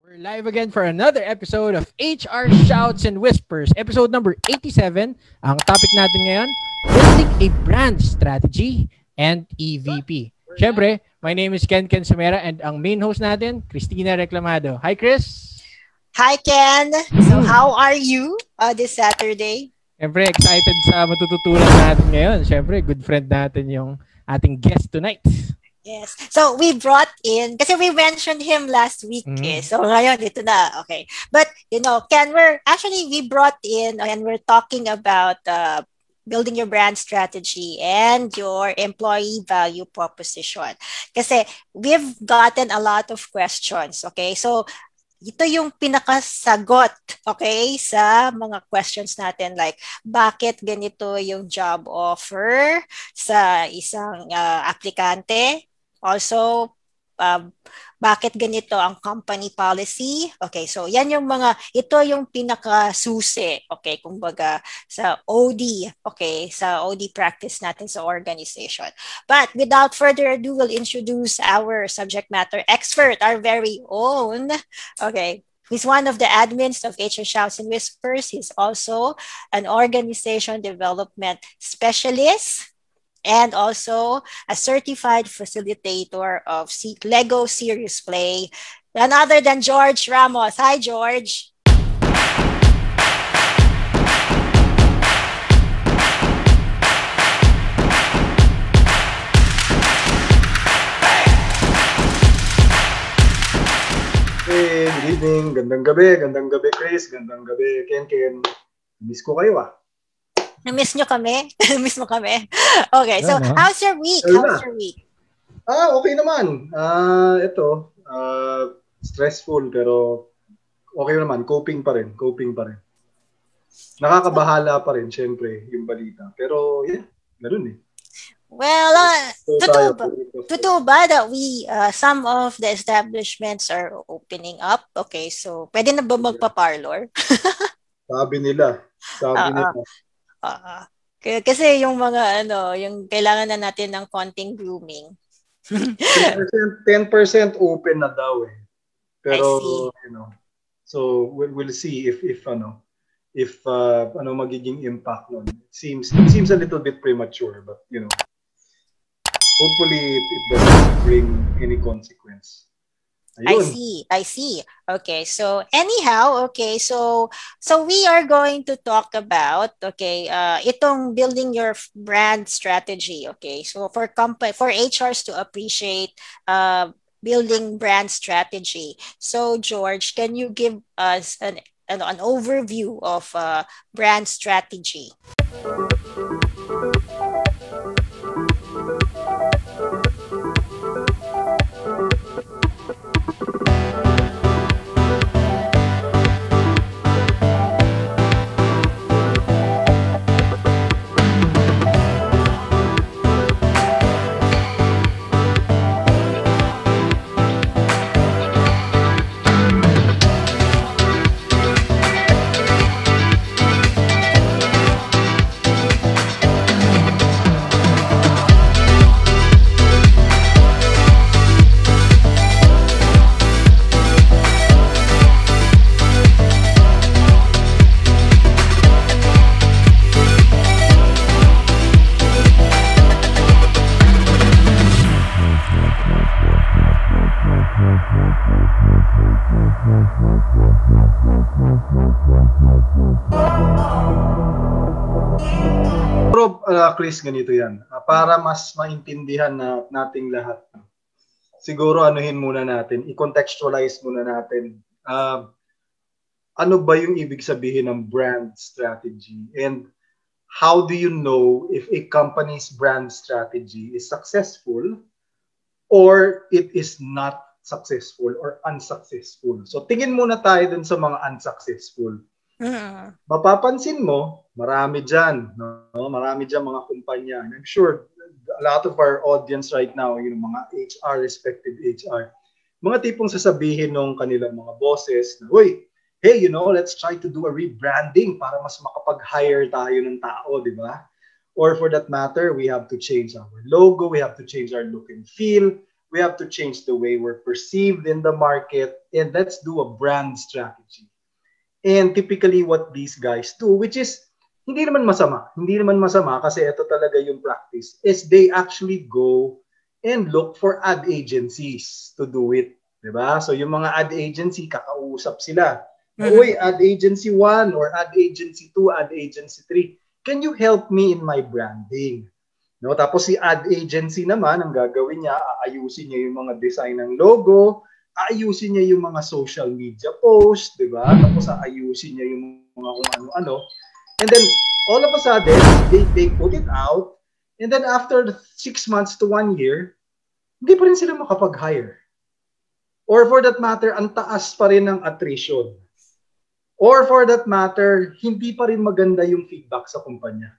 We're live again for another episode of HR Shouts and Whispers, episode number 87. Ang topic natin ngayon, building a brand strategy and EVP. Siyempre, my name is Ken Sumera and ang main host natin, Christina Reclamado. Hi, Chris! Hi, Ken! So, how are you this Saturday? Siyempre, excited sa matututunan natin ngayon. Siyempre, good friend natin yung ating guest tonight. Yes. So, we brought in, kasi we mentioned him last week. So, ngayon, ito na. Okay. But, Ken, we brought in and we're talking about building your brand strategy and your employee value proposition. Kasi we've gotten a lot of questions. Okay. So, ito yung pinakasagot, okay, sa mga questions natin like, bakit ganito yung job offer sa isang aplikante? Also, bakit ganito ang company policy? Okay, so ito yung pinakasusi, okay, kumbaga sa OD, okay, sa OD practice natin sa organization. But without further ado, we'll introduce our subject matter expert, our very own, okay. He's one of the admins of HR Shouts and Whispers. He's also an organization development specialist and also a certified facilitator of Lego Serious Play, none other than George Ramos. Hi, George. Hey, good evening. Gandang gabi Chris. Gandang gabi Ken. Miss ko kayo Na-miss nyo kami? Miss mo kami? Okay, so how's your week? Okay naman. Stressful pero okay naman. Coping pa rin. Nakakabahala pa rin, syempre, yung balita. Pero, ganun eh. Well, totoo ba that some of the establishments are opening up? Okay, so pwede na ba magpa-parlor? Sabi nila. Kasi yung mga yung kailangan na natin ng konting grooming. 10% open na daw eh. Pero so we'll see if magiging impact nun. It seems a little bit premature, but hopefully it doesn't bring any consequence. Ayun. I see. Okay, so anyhow, so we are going to talk about itong building your brand strategy. Okay, so for HRs to appreciate building brand strategy. So George, can you give us an overview of brand strategy? Chris, ganito yan. Para mas maintindihan nating lahat. Siguro muna natin, i-contextualize muna natin. Ano ba yung ibig sabihin ng brand strategy? And how do you know if a company's brand strategy is successful or it is not successful or unsuccessful? So tingin muna tayo dun sa mga unsuccessful. Mapapansin mo, marami dyan mga kumpanya. And I'm sure a lot of our audience right now, mga HR, respective HR, mga tipong sasabihin ng kanilang mga bosses na, hey, let's try to do a rebranding para mas makapag-hire tayo ng tao, di ba? Or for that matter, we have to change our logo, we have to change our look and feel, we have to change the way we're perceived in the market, and let's do a brand strategy. And typically what these guys do, which is hindi naman masama kasi ito talaga yung practice, is they actually go and look for ad agencies to do it. Diba? So yung mga ad agency, kakausap sila. Uy, ad agency 1 or ad agency 2, ad agency 3, can you help me in my branding? No, tapos si ad agency naman, ang gagawin niya, aayusin niya yung mga design ng logo, aayusin niya yung mga social media posts, di ba? Tapos aayusin niya yung mga kung ano-ano. And then, all of a sudden, they put it out, and then after 6 months to 1 year, hindi pa rin sila makapag-hire. Or for that matter, ang taas pa rin ng attrition. Or for that matter, hindi pa rin maganda yung feedback sa kumpanya.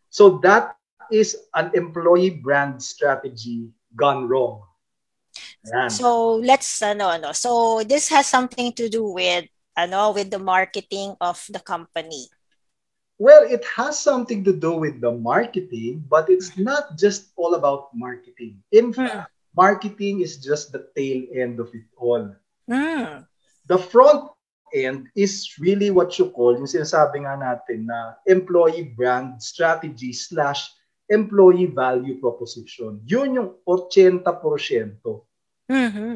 So that is an employee brand strategy gone wrong. Ayan. So let's so this has something to do with the marketing of the company. Well, it has something to do with the marketing, but it's not just all about marketing. In fact, marketing is just the tail end of it all. The front end is really what you call, yung sinasabi nga natin na employee brand strategy / employee value proposition. Yun yung 80%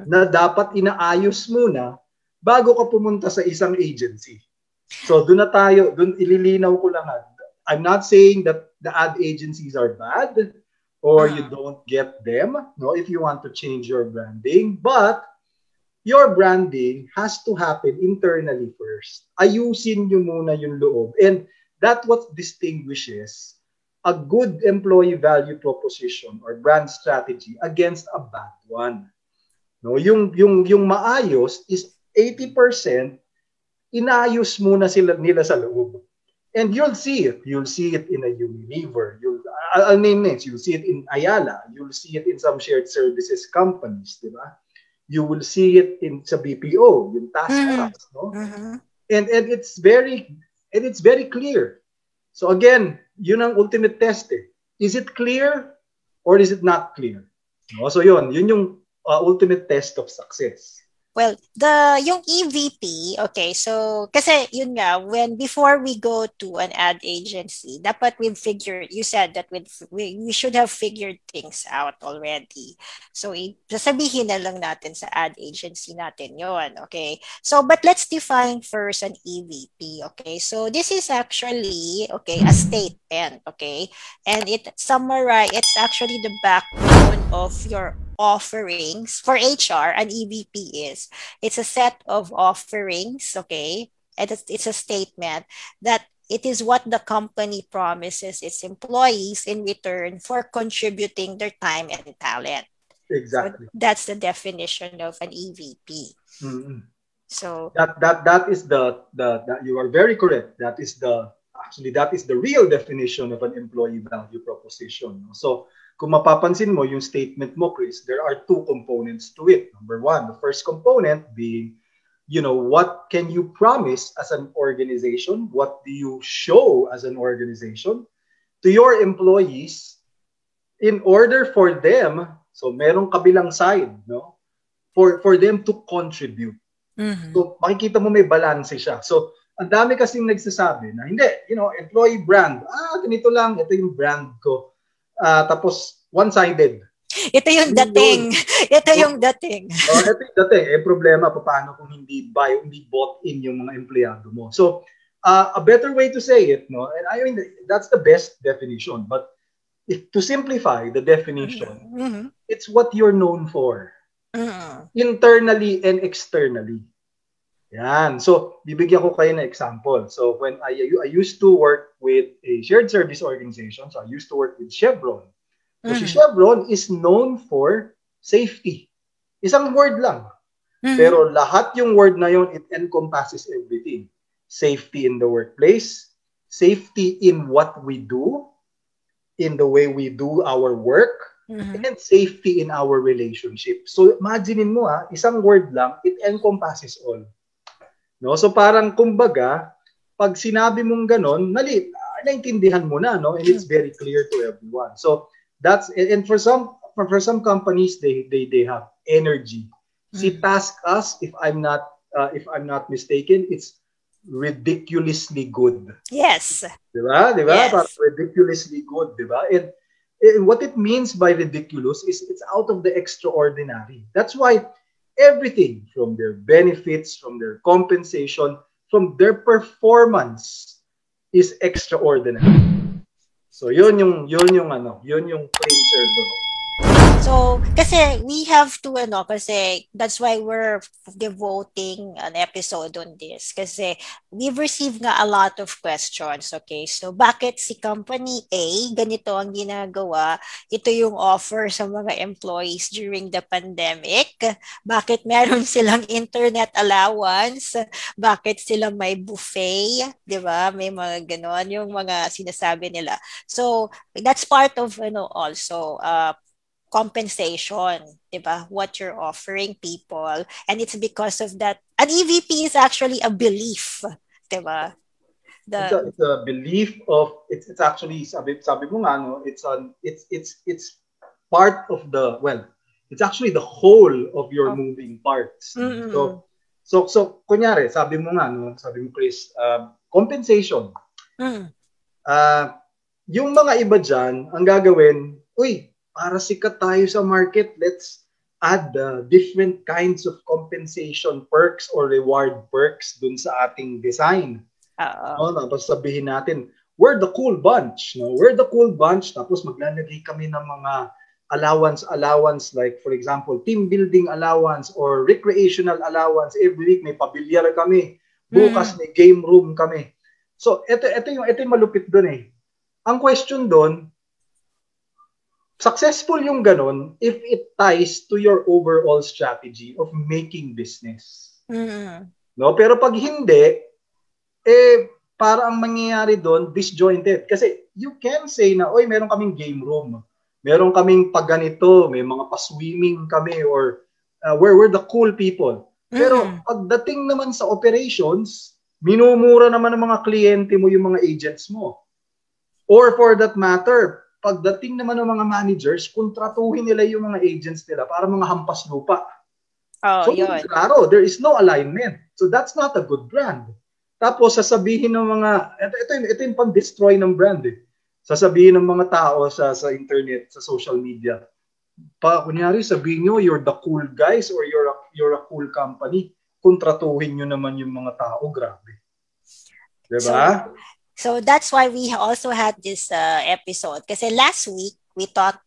na dapat inaayos muna bago ka pumunta sa isang agency. So doon ililinaw ko lang. I'm not saying that the ad agencies are bad or you don't get them, no, if you want to change your branding, but your branding has to happen internally first. Ayusin nyo muna yung loob. And that's what distinguishes a good employee value proposition or brand strategy against a bad one. No, yung maayos is 80% inayos muna nila sa loob. And you'll see it. You'll see it in a Unilever. I'll name names. You'll see it in Ayala. You'll see it in some shared services companies, di ba? You will see it in sa BPO, yung task force, no? And it's very clear. So again, yun ang ultimate test. Is it clear or is it not clear? No? So yun yung ultimate test of success. Well, yung EVP, okay, so kasi yun nga, before we go to an ad agency, dapat you said that we should have figured things out already. So sasabihin na lang natin sa ad agency natin yun, okay? So but let's define first an EVP, okay? So this is actually, okay, a statement, okay? And it's actually the backbone of your offerings. For HR, an EVP it's a set of offerings, okay, and it's a statement that it is what the company promises its employees in return for contributing their time and talent. Exactly. So that's the definition of an EVP. So that is the you are very correct. That is the real definition of an employee value proposition. So kung mapapansin mo yung statement mo, Chris, there are two components to it. Number one, the first component being, what can you promise as an organization? What do you show as an organization to your employees in order for them, so merong kabilang side, no? For them to contribute. So makikita mo may balance siya. So ang dami kasing nagsasabi na, hindi, employee brand, ganito lang, ito yung brand ko. Tapos one-sided. Ito yung dating. Ito yung dating. Ito yung dating. Problema paano kung hindi bought in yung mga empleyado mo. So, a better way to say it, no? And I mean, that's the best definition. But to simplify the definition, it's what you're known for. Internally and externally. Yan. So, bibigyan ko kayo ng example. So, when I used to work with a shared service organization, so I used to work with Chevron. So, si Chevron is known for safety. Isang word lang. Pero lahat yung word na yun, it encompasses everything. Safety in the workplace, safety in what we do, in the way we do our work, and safety in our relationship. So, imaginein mo isang word lang, it encompasses all. No? So parang kumbaga, pag sinabi mong ganon, naintindihan mo na, no? And it's very clear to everyone. So and for for some companies, they have energy. Si Task Us, if I'm not mistaken, it's ridiculously good. Yes. Diba? Yes. Parang ridiculously good, diba? And what it means by ridiculous is it's out of the extraordinary. That's why everything from their benefits, from their compensation, from their performance is extraordinary. So yun yung clincher doon. So, kasi we have to, kasi that's why we're devoting an episode on this. Kasi we've received nga a lot of questions, okay? So, bakit si Company A, ganito ang ginagawa? Ito yung offer sa mga employees during the pandemic. Bakit meron silang internet allowance? Bakit sila may buffet? Di ba? May mga ganon, yung mga sinasabi nila. So, that's part of, also, compensation, diba? What you're offering people. And it's because of that. An EVP is actually a belief, diba? It's a belief of, it's actually, sabi mo nga, no, it's part of the, it's actually the whole of your moving parts. Mm-hmm. So kunyari, sabi mo, Chris, compensation. Yung mga iba dyan, ang gagawin, para sikat tayo sa market, let's add different kinds of compensation perks or reward perks dun sa ating design. Tapos sabihin natin, we're the cool bunch. No? We're the cool bunch. Tapos maglalagay kami ng mga allowance like, for example, team building allowance or recreational allowance. Every week may pabilyar kami. Bukas may game room kami. So, ito yung malupit dun eh. Ang question dun, successful yung ganon if it ties to your overall strategy of making business. No? Pero pag hindi, para ang mangyayari doon, disjointed. Kasi you can say na, meron kaming game room. Meron kaming pagganito, may mga pa-swimming kami or we're the cool people. Pero pagdating naman sa operations, minumura naman ng mga kliyente mo yung mga agents mo. Or for that matter, pagdating naman ng mga managers, kontratuhin nila yung mga agents nila para mga hampas lupa. So, klaro, there is no alignment. So, that's not a good brand. Tapos, sasabihin ng mga, ito yung pang-destroy ng brand eh. Sasabihin ng mga tao sa internet, sa social media, kunyari, sabihin nyo, you're the cool guys or you're a cool company. Kontratuhin nyo naman yung mga tao, grabe. Diba? So that's why we also had this episode. Kasi last week, we talked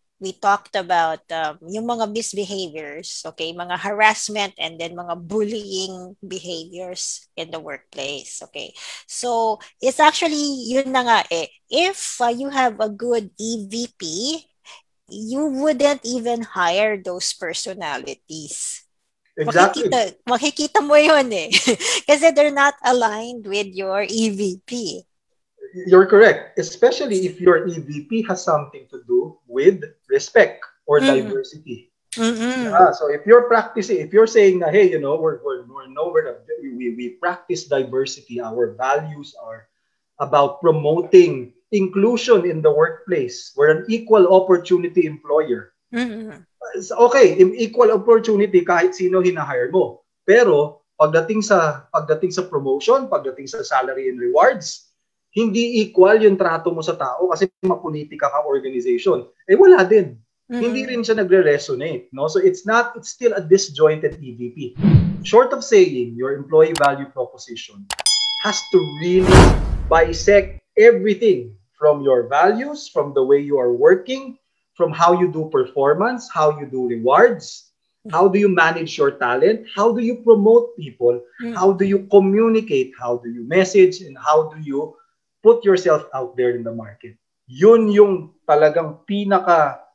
about yung mga misbehaviors, okay? Mga harassment and then mga bullying behaviors in the workplace, okay? So it's actually, yun na nga eh. If you have a good EVP, you wouldn't even hire those personalities. Exactly. Makikita mo yun eh. Kasi they're not aligned with your EVP. You're correct, especially if your EVP has something to do with respect or diversity. So if you're saying, hey, we practice diversity, our values are about promoting inclusion in the workplace. We're an equal opportunity employer. Okay, equal opportunity kahit sino hinahire mo. Pero pagdating sa promotion, pagdating sa salary and rewards, hindi equal yung trato mo sa tao kasi mapolitika ka organization. Wala din. Hindi rin siya nagre-resonate. No? So it's still a disjointed EVP. Short of saying, your employee value proposition has to really bisect everything from your values, from the way you are working, from how you do performance, how you do rewards, how do you manage your talent, how do you promote people, how do you communicate, how do you message, and how do you put yourself out there in the market. Yun yung talagang pinaka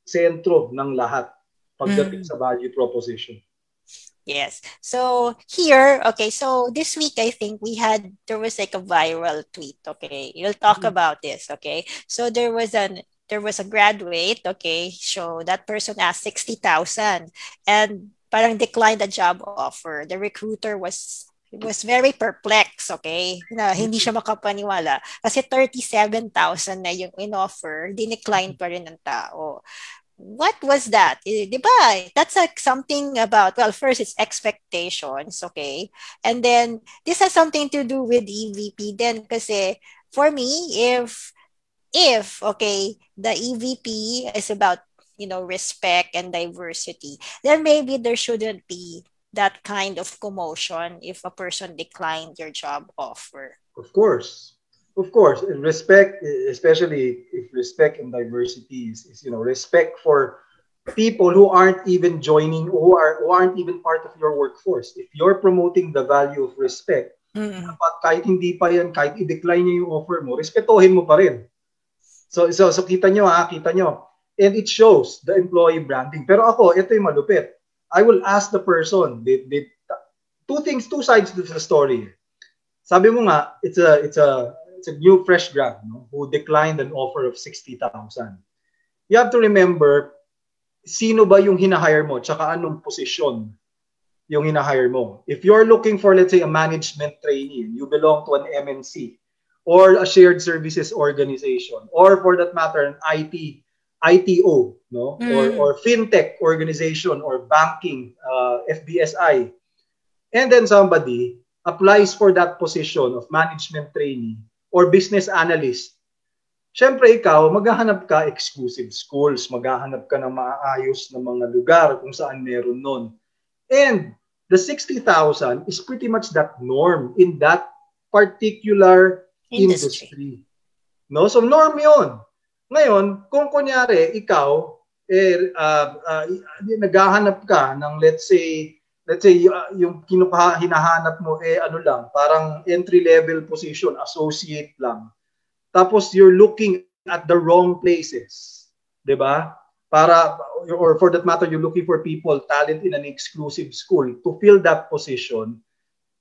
sentro ng lahat pagdating sa value proposition. Yes. So here, okay, so this week I think there was like a viral tweet, okay? We'll talk about this, okay? So there was a graduate, okay? So that person asked 60,000 and parang declined the job offer. The recruiter was very perplexed, okay? Na hindi siya makapaniwala. Kasi 37,000 na yung in-offer, dinecline pa rin ng tao. what was that? Di ba? That's like something about, well, first it's expectations, okay? And then this has something to do with EVP then kasi for me, if okay, the EVP is about, respect and diversity, then maybe there shouldn't be that kind of commotion if a person declined your job offer. Of course. Of course, and respect, especially if respect and diversity is respect for people who aren't even joining, who aren't even part of your workforce. If you're promoting the value of respect, dapat kahit hindi pa yan, kahit i-decline niya yung offer mo, respetuhin mo pa rin. So kita nyo. And it shows the employee branding. Pero ako, ito yung malupit. I will ask the person, two sides to the story. Sabi mo nga, it's a new fresh grad, who declined an offer of 60,000. You have to remember, sino ba yung hinahire mo, tsaka anong posisyon yung hinahire mo. If you're looking for, let's say, a management trainee, you belong to an MNC or a shared services organization, or for that matter, an ITO, or fintech organization, or banking, FBSI, and then somebody applies for that position of management trainee or business analyst. Siyempre ikaw, maghahanap ka exclusive schools, maghahanap ka ng maayos na mga lugar kung saan meron nun. And the 60,000 is pretty much that norm in that particular industry. No? So norm yun. Ngayon, kung kunyari, ikaw, naghahanap ka ng let's say yung hinahanap mo parang entry-level position, associate lang. Tapos you're looking at the wrong places. 'Di ba? Or for that matter, you're looking for people, talent in an exclusive school to fill that position.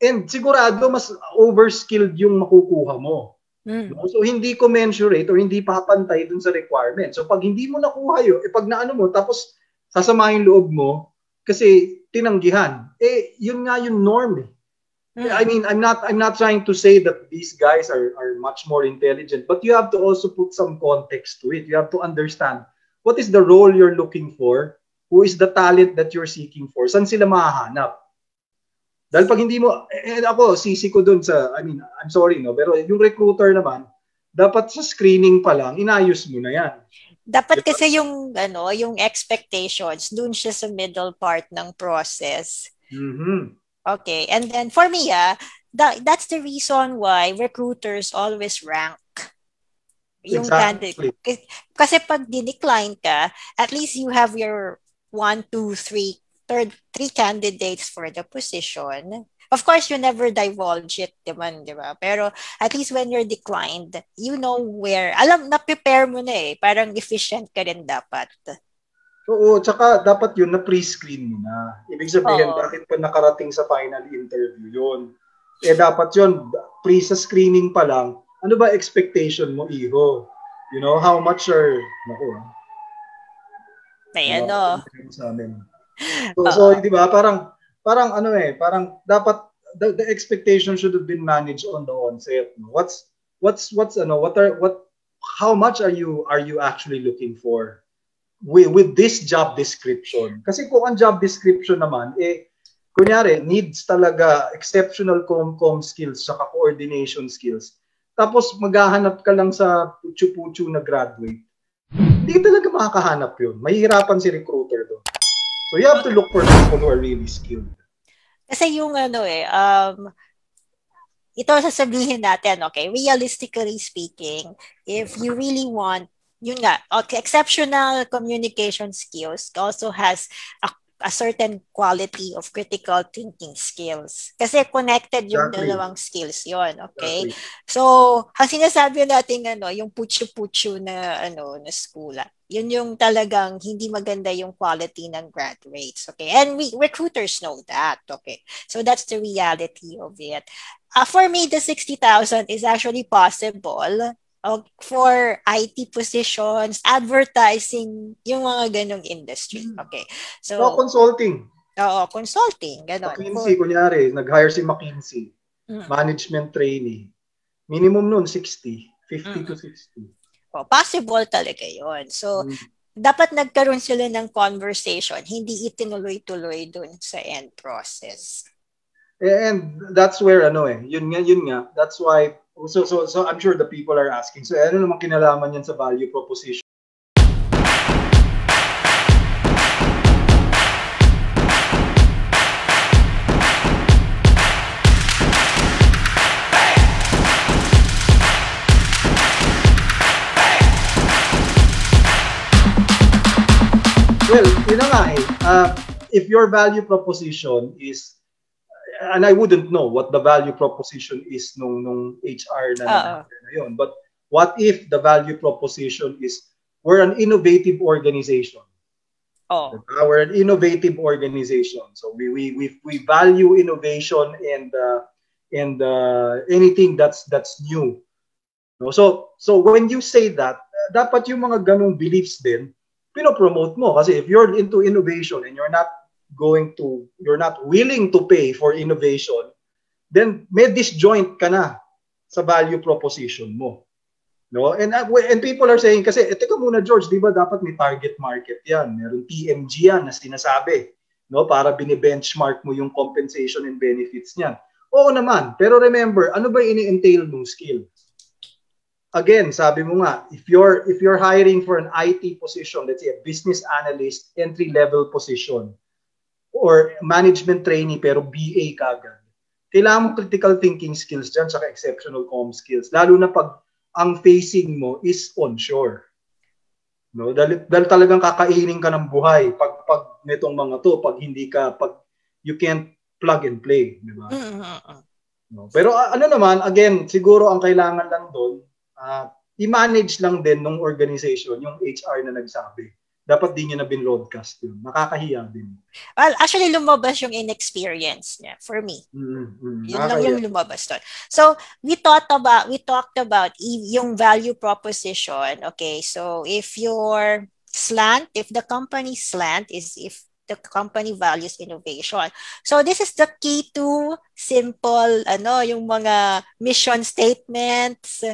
And sigurado mas overskilled yung makukuha mo. So hindi commensurate or hindi papantay dun sa requirement. So pag hindi mo nakuha yun, pag naano mo, tapos sasama yung loob mo, kasi tinanggihan. Yun nga yung norm. I mean, I'm not trying to say that these guys are much more intelligent, but you have to also put some context to it. You have to understand what is the role you're looking for, who is the talent that you're seeking for, saan sila mahahanap. Dahil pag hindi mo, ako, sisi ko dun sa, I mean, I'm sorry, pero yung recruiter naman, dapat sa screening pa lang, inayos mo na yan. Dapat kasi yung expectations, dun siya sa middle part ng process. Mm-hmm. Okay, and then for me, that's the reason why recruiters always rank yung candidate. Kasi pag dinecline ka, at least you have your 1, 2, 3 candidates for the position. Of course, you never divulge it, di ba? Pero at least when you're declined, you know where, na-prepare mo na parang efficient ka rin dapat. Oo, tsaka dapat yun na pre-screen mo na. Ibig sabihin, bakit pa nakarating sa final interview yun? Dapat yun, sa screening pa lang, ano ba expectation mo, Iho? You know, how much are, sa amin. So di ba, parang dapat the expectation should have been managed on the onset. How much are you actually looking for with this job description? Kasi kung ang job description naman kunyari needs talaga exceptional com skills saka coordination skills. Tapos maghahanap ka lang sa putyo-putyo na graduate. Hindi talaga makakahanap yun. Mahihirapan si recruiter doon. So you have to look for people who are really skilled. Kasi yung ito sasabihin natin, okay, realistically speaking, if you really want, yun nga, exceptional communication skills also has a certain quality of critical thinking skills. Kasi connected yung dalawang skills yon, okay? Exactly. So, ang sinasabi natin yung putyo-putyo na na school, yun yung talagang hindi maganda yung quality ng graduates, okay? And recruiters know that, okay? So that's the reality of it. For me, the 60,000 is actually possible for IT positions, advertising, yung mga ganong industry. Okay. So consulting. Oo, consulting, ganon. McKinsey, kunyari, nag-hire si McKinsey. Management trainee. Minimum nun 50 to 60. Possible talaga yun. So dapat nagkaroon sila ng conversation, hindi itinuloy-tuloy dun sa end process. And that's where yun nga. That's why so I'm sure the people are asking. So ano naman kinalaman yan sa value proposition? Well, yun na nga if your value proposition is, and I wouldn't know what the value proposition is nung HR na yun, but what if the value proposition is, we're an innovative organization. We're an innovative organization. So we value innovation and anything that's new. No? So when you say that, dapat yung mga ganong beliefs din pinopromote mo, kasi if you're into innovation and you're not willing to pay for innovation, then may disjoint ka na sa value proposition mo. No? And people are saying kasi teka muna George, di ba dapat may target market yan, meron TMG yan na sinasabi, no, para bini-benchmark mo yung compensation and benefits niyan. Oo naman, pero remember, ano ba ini-entail mong skill? Again, sabi mo nga, if you're hiring for an IT position, let's say a business analyst, entry-level position, or management trainee pero BA kagad, kailangan mo critical thinking skills dyan, saka exceptional comm skills, lalo na pag ang facing mo is onshore. No? Dahil talagang kakainin ka ng buhay pag nitong mga to, pag you can't plug and play. Di ba? No? Pero naman, again, siguro ang kailangan lang doon, i-manage lang din ng organization yung HR na nagsabi. Dapat din niya na bin-broadcast yun. Nakakahiya din. Well, actually, lumabas yung inexperience niya for me. Yun lang yung lumabas doon. So, we talked about yung value proposition. Okay, so if the company's slant is if the company values innovation. So, this is the key to simple, yung mga mission statements,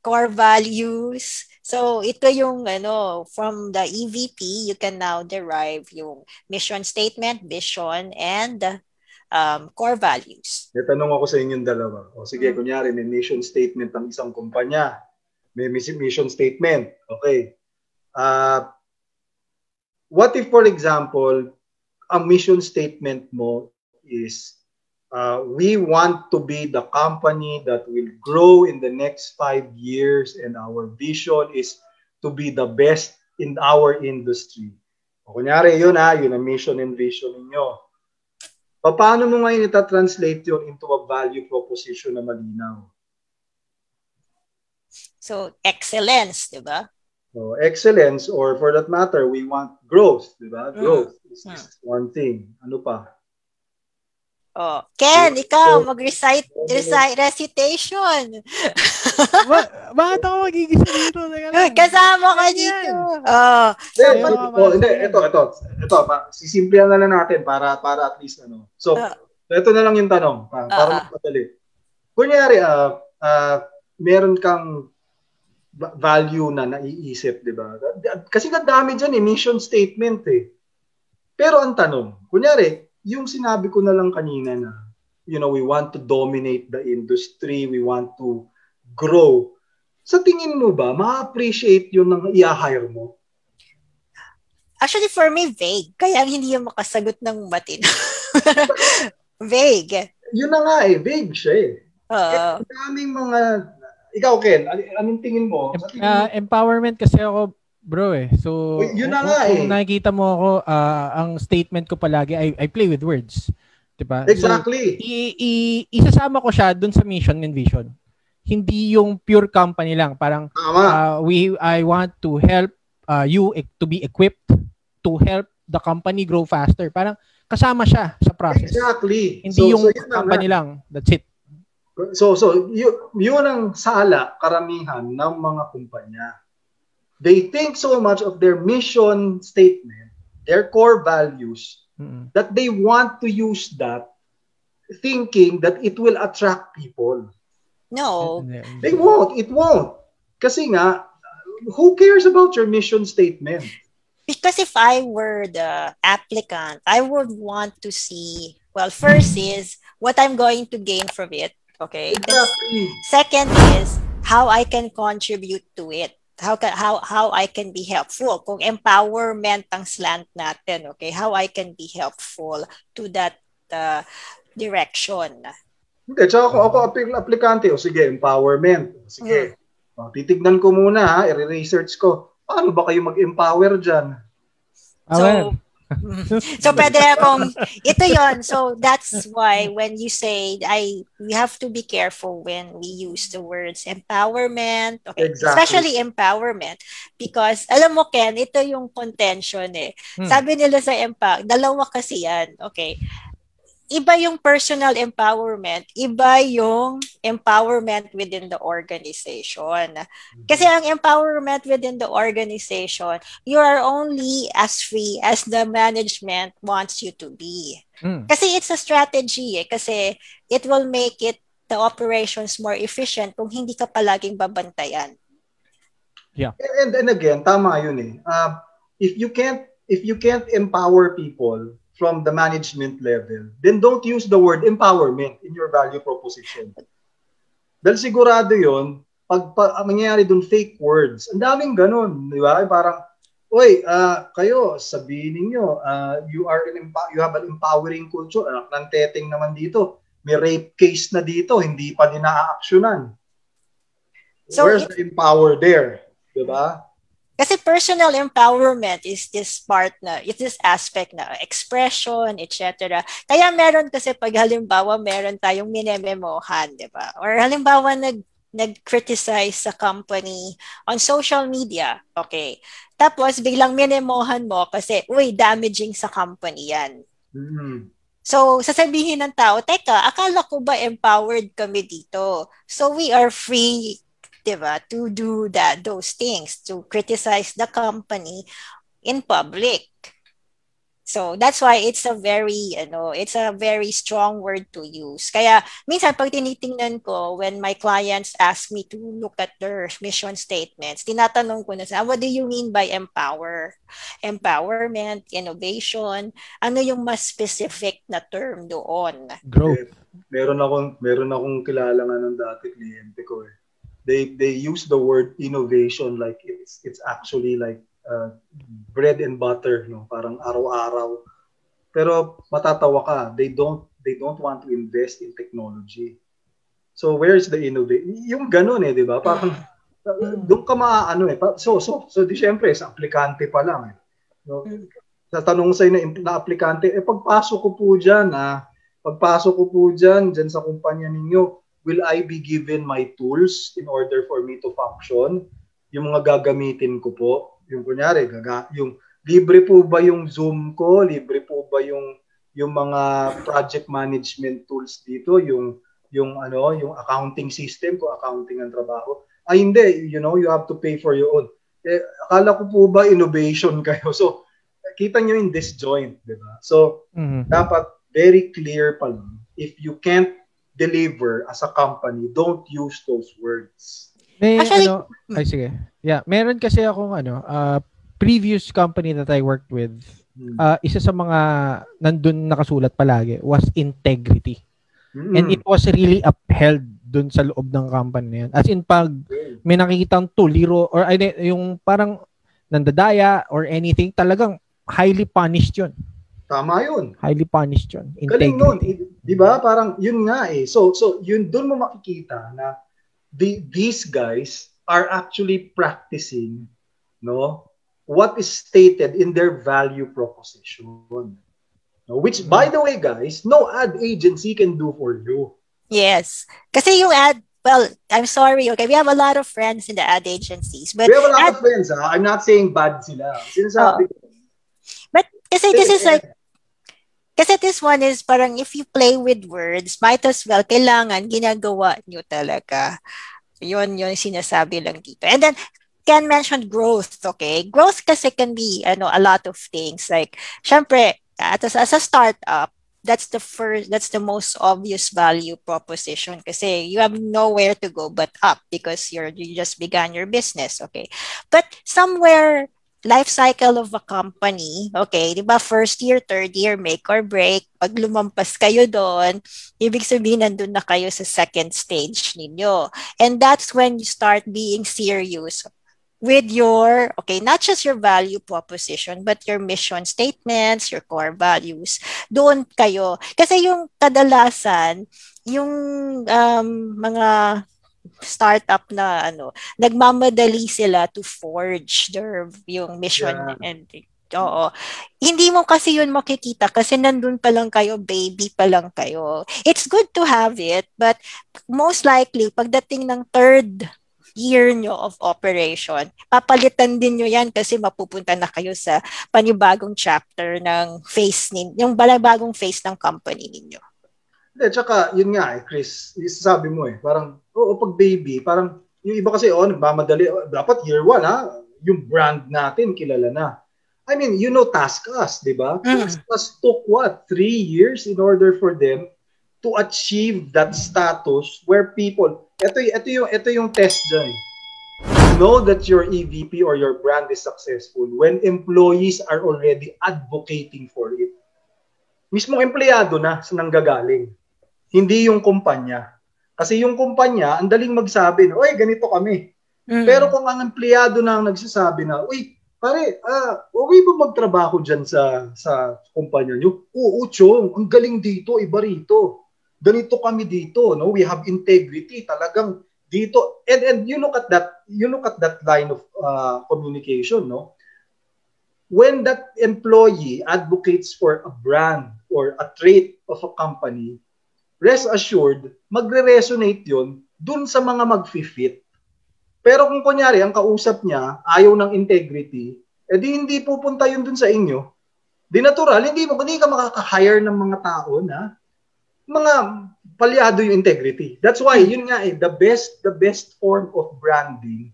core values. So, ito yung, from the EVP, you can now derive yung mission statement, vision, and core values. May tanong ako sa inyong dalawa. O sige, kunyari, may mission statement ang isang kumpanya. May mission statement. Okay. What if, for example, ang mission statement mo is, we want to be the company that will grow in the next 5 years, and our vision is to be the best in our industry. O kunyari, yun ang mission and vision ninyo. Paano mo ngayon ita-translate yun into a value proposition na malinaw? So, excellence, di ba? So, excellence, or for that matter, we want growth, di ba? Growth is one thing. Ano pa? Oh, Ken, ikaw mag-recite recitation. Bakit ako magigisa dito? Kasama ka dito. Ito, sisimplihan na lang natin para at least So, ito na lang yung tanong para magpadali. Kunyari, meron kang value na naiisip, di ba? Kasi dami dyan mission statement eh. Pero ang tanong, kunyari, yung sinabi ko na lang kanina na, we want to dominate the industry, we want to grow. Sa tingin mo ba, ma-appreciate yun ng i-hire mo? Actually, for me, vague. Kaya hindi yung makasagot ng matino. Vague. Yun na nga vague siya eh. Ang daming mga, ikaw Ken, anong tingin mo? Empowerment kasi ako, bro So, yun na nga kung nakikita mo ako, ang statement ko palagi, I play with words. Diba? Exactly. So, isasama ko siya dun sa mission and vision. Hindi yung pure company lang. Parang, I want to help you to be equipped to help the company grow faster. Parang, kasama siya sa process. Exactly. Hindi yung company lang. That's it. So yun ang sala, karamihan ng mga kumpanya. They think so much of their mission statement, their core values, that they want to use that thinking that it will attract people. No. They won't. It won't. Kasi nga, who cares about your mission statement? because if I were the applicant, I would want to see, well, first is what I'm going to gain from it. Okay. Exactly. Second is how I can contribute to it. How I can be helpful. Kung empowerment ang slant natin, okay? How I can be helpful to that direction. Hindi, tsaka kung ako aplikante, o sige, empowerment. Sige, titignan ko muna ha, i-research ko. Paano ba kayo mag-empower dyan? So pwede akong, ito yon. So that's why when you say, we have to be careful when we use the words empowerment, okay, Exactly. Especially empowerment, because alam mo Ken, ito yung contention eh. Sabi nila sa dalawa kasi yan, okay. Iba yung personal empowerment, iba yung empowerment within the organization. Kasi ang empowerment within the organization, you are only as free as the management wants you to be. Kasi it's a strategy eh. Kasi it will make the operations more efficient kung hindi ka palaging babantayan. Yeah. And again, tama yun eh. If you can't empower people from the management level, then don't use the word empowerment in your value proposition. Dahil sigurado yun, pag mangyayari dun fake words, ang daming ganun, di ba? Parang, kayo, sabihin ninyo, you have an empowering culture. Anak ng teteng naman dito. May rape case na dito, hindi pa din naaaksyonan. So where's the empower there? Di ba? Kasi personal empowerment is this part it's this aspect na expression, etc. Kaya meron kasi pag halimbawa meron tayong minememohan, di ba? Or halimbawa nag-criticize sa company on social media, okay? Tapos biglang minemohan mo kasi, damaging sa company yan. Mm-hmm. So, sasabihin ng tao, teka, akala ko ba empowered kami dito? So, we are free, diba, to do those things, to criticize the company in public. So that's why it's a very strong word to use. Kaya minsan pag tinitingnan ko, when my clients ask me to look at their mission statements, tinatanong ko na what do you mean by empowerment, innovation, ano yung mas specific na term doon? Growth. Meron akong kilala nga ng dati kliyente ko eh. They use the word innovation like it's actually like bread and butter, no? Parang araw-araw. Pero matatawa ka, they don't want to invest in technology. So where's the innovation? Yung ganun eh, di ba? Parang doon ka maaano eh. So di syempre sa aplikante pa lang eh. No? Sa tanong sa'yo na aplikante, pagpasok ko po diyan, dyan sa kumpanya ninyo, will I be given my tools in order for me to function? Yung mga gagamitin ko po, yung kunyari, yung libre po ba yung Zoom ko? Libre po ba yung mga project management tools dito? Yung accounting system ko, accounting ang trabaho? Ay hindi, you have to pay for your own. Akala ko po ba innovation kayo? So, kita nyo yung disjoint, di ba? So, dapat very clear pa lang. If you can't deliver as a company, don't use those words. Actually, sige. Yeah, meron kasi akong previous company that I worked with. Isa sa mga nandun nakasulat palagi was integrity. And it was really upheld dun sa loob ng company na yun. As in pag may nakikitang tuliro or yung parang nandadaya or anything, talagang highly punished yun. Tama yun. Highly punished yun. Galing nun. Di ba? Parang yun nga eh. So yun doon mo makikita na these guys are actually practicing what is stated in their value proposition. Which, by the way, guys, no ad agency can do for you. Yes. Kasi yung well, I'm sorry, okay, we have a lot of friends in the ad agencies. But we have a lot of friends, ha? I'm not saying bad sila. Sinasabi ko. But kasi this is like, kasi this one is parang if you play with words, might as well, kailangan ginagawa nyo talaga. Yun sinasabi lang dito. And then, Ken mentioned growth, okay? Growth kasi can be, a lot of things. Like, syempre, as a startup, that's the most obvious value proposition kasi you have nowhere to go but up because you just began your business, okay? But somewhere life cycle of a company, okay, di ba, first year, third year, make or break, pag lumampas kayo doon, ibig sabihin nandun na kayo sa second stage ninyo. And that's when you start being serious with your, okay, not just your value proposition, but your mission statements, your core values. Doon kayo. Kasi yung kadalasan, yung mga startup na nagmamadali sila to forge yung mission and oo. Hindi mo kasi yun makikita kasi nandun pa lang kayo, baby pa lang kayo. It's good to have it, but most likely pagdating ng third year nyo of operation, papalitan din nyo yan kasi mapupunta na kayo sa panibagong chapter ng phase yung bagong phase ng company ninyo. Tsaka, yun nga Chris, sabi mo parang, pag baby, parang, yung iba kasi, nagmamadali, dapat year 1, yung brand natin, kilala na. I mean, Task Us, di ba? Task Us took 3 years in order for them to achieve that status where people, ito yung test dyan. Know that your EVP or your brand is successful when employees are already advocating for it. Mismong empleyado na sa nanggagaling. Hindi yung kumpanya. Kasi yung kumpanya, ang daling magsabi na, oy, ganito kami. Pero kung ang empleyado na ang nagsasabi na, uy, pare, okay ba magtrabaho dyan sa kumpanya nyo? Oo, Chong, ang galing dito, iba rito. Ganito kami dito, no? We have integrity, talagang dito. And you look at that line of communication, no? When that employee advocates for a brand or a trait of a company, rest assured, magre-resonate yun dun sa mga mag-fit. Pero kung kunyari, ang kausap niya, ayaw ng integrity, edi hindi pupunta yun dun sa inyo. Di natural, hindi ka makaka-hire ng mga tao na mga palyado yung integrity. That's why, yun nga the best form of branding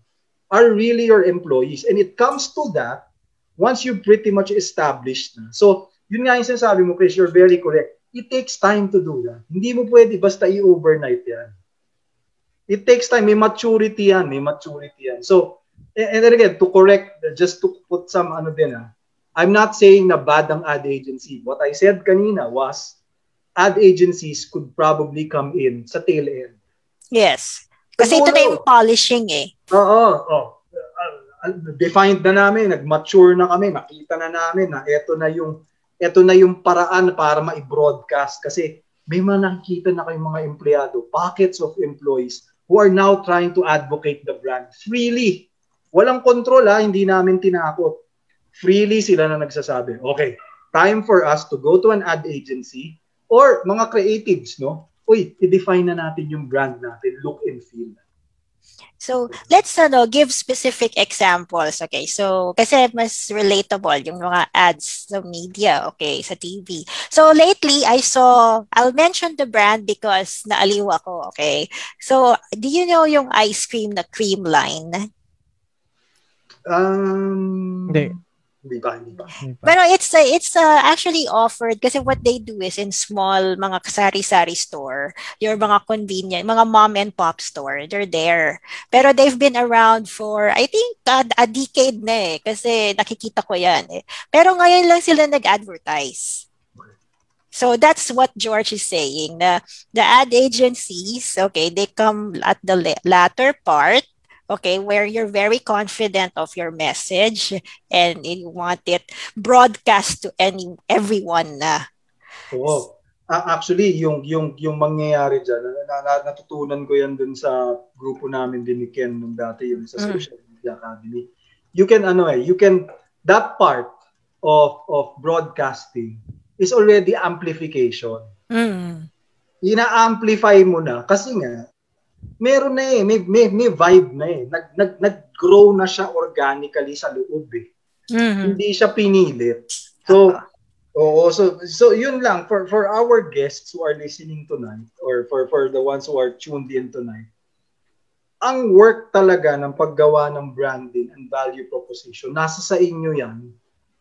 are really your employees. And it comes to that once you pretty much established na. So, yun nga yung sinasabi mo, Chris, you're very correct. It takes time to do that. Hindi mo pwede basta i-overnight yan. It takes time. May maturity yan. So, and then again, to correct, just to put some I'm not saying na bad ang ad agency. What I said kanina was, ad agencies could probably come in sa tail end. Yes. Kasi ito na yung polishing Oo. Defined na namin, nag-mature na kami, makita na namin na ito na yung paraan para ma-broadcast kasi may mga nakikita na kayong mga empleyado, pockets of employees who are now trying to advocate the brand freely. Walang control hindi namin tinakot. Freely sila na nagsasabi, okay, time for us to go to an ad agency or mga creatives, no? Uy, i-define na natin yung brand natin, look and feel. So, let's give specific examples, okay? So, kasi mas relatable yung mga ads sa media, okay, sa TV. So, lately, I'll mention the brand because naaliw ako, okay? So, do you know yung ice cream na Creamline? Hindi. Hindi ba. Pero it's actually offered kasi what they do is in small mga sari-sari store, your mga convenient, mga mom and pop store, they're there. Pero they've been around for, I think, a decade na kasi nakikita ko yan Pero ngayon lang sila nag-advertise. So that's what George is saying. The ad agencies, okay, they come at the latter part, okay, where you're very confident of your message and you want it broadcast to everyone na. Oo. Actually, yung mangyayari dyan, natutunan ko yan dun sa grupo namin din ni Ken nung dati, yung sa Social Media Academy. You can, that part of broadcasting is already amplification. Ina-amplify mo na kasi nga, meron na may vibe na nag-grow na siya organically sa loob Hindi siya pinilit. So, so yun lang for our guests who are listening tonight or for the ones who are tuned in tonight. Ang work talaga ng paggawa ng branding and value proposition, nasa sa inyo yan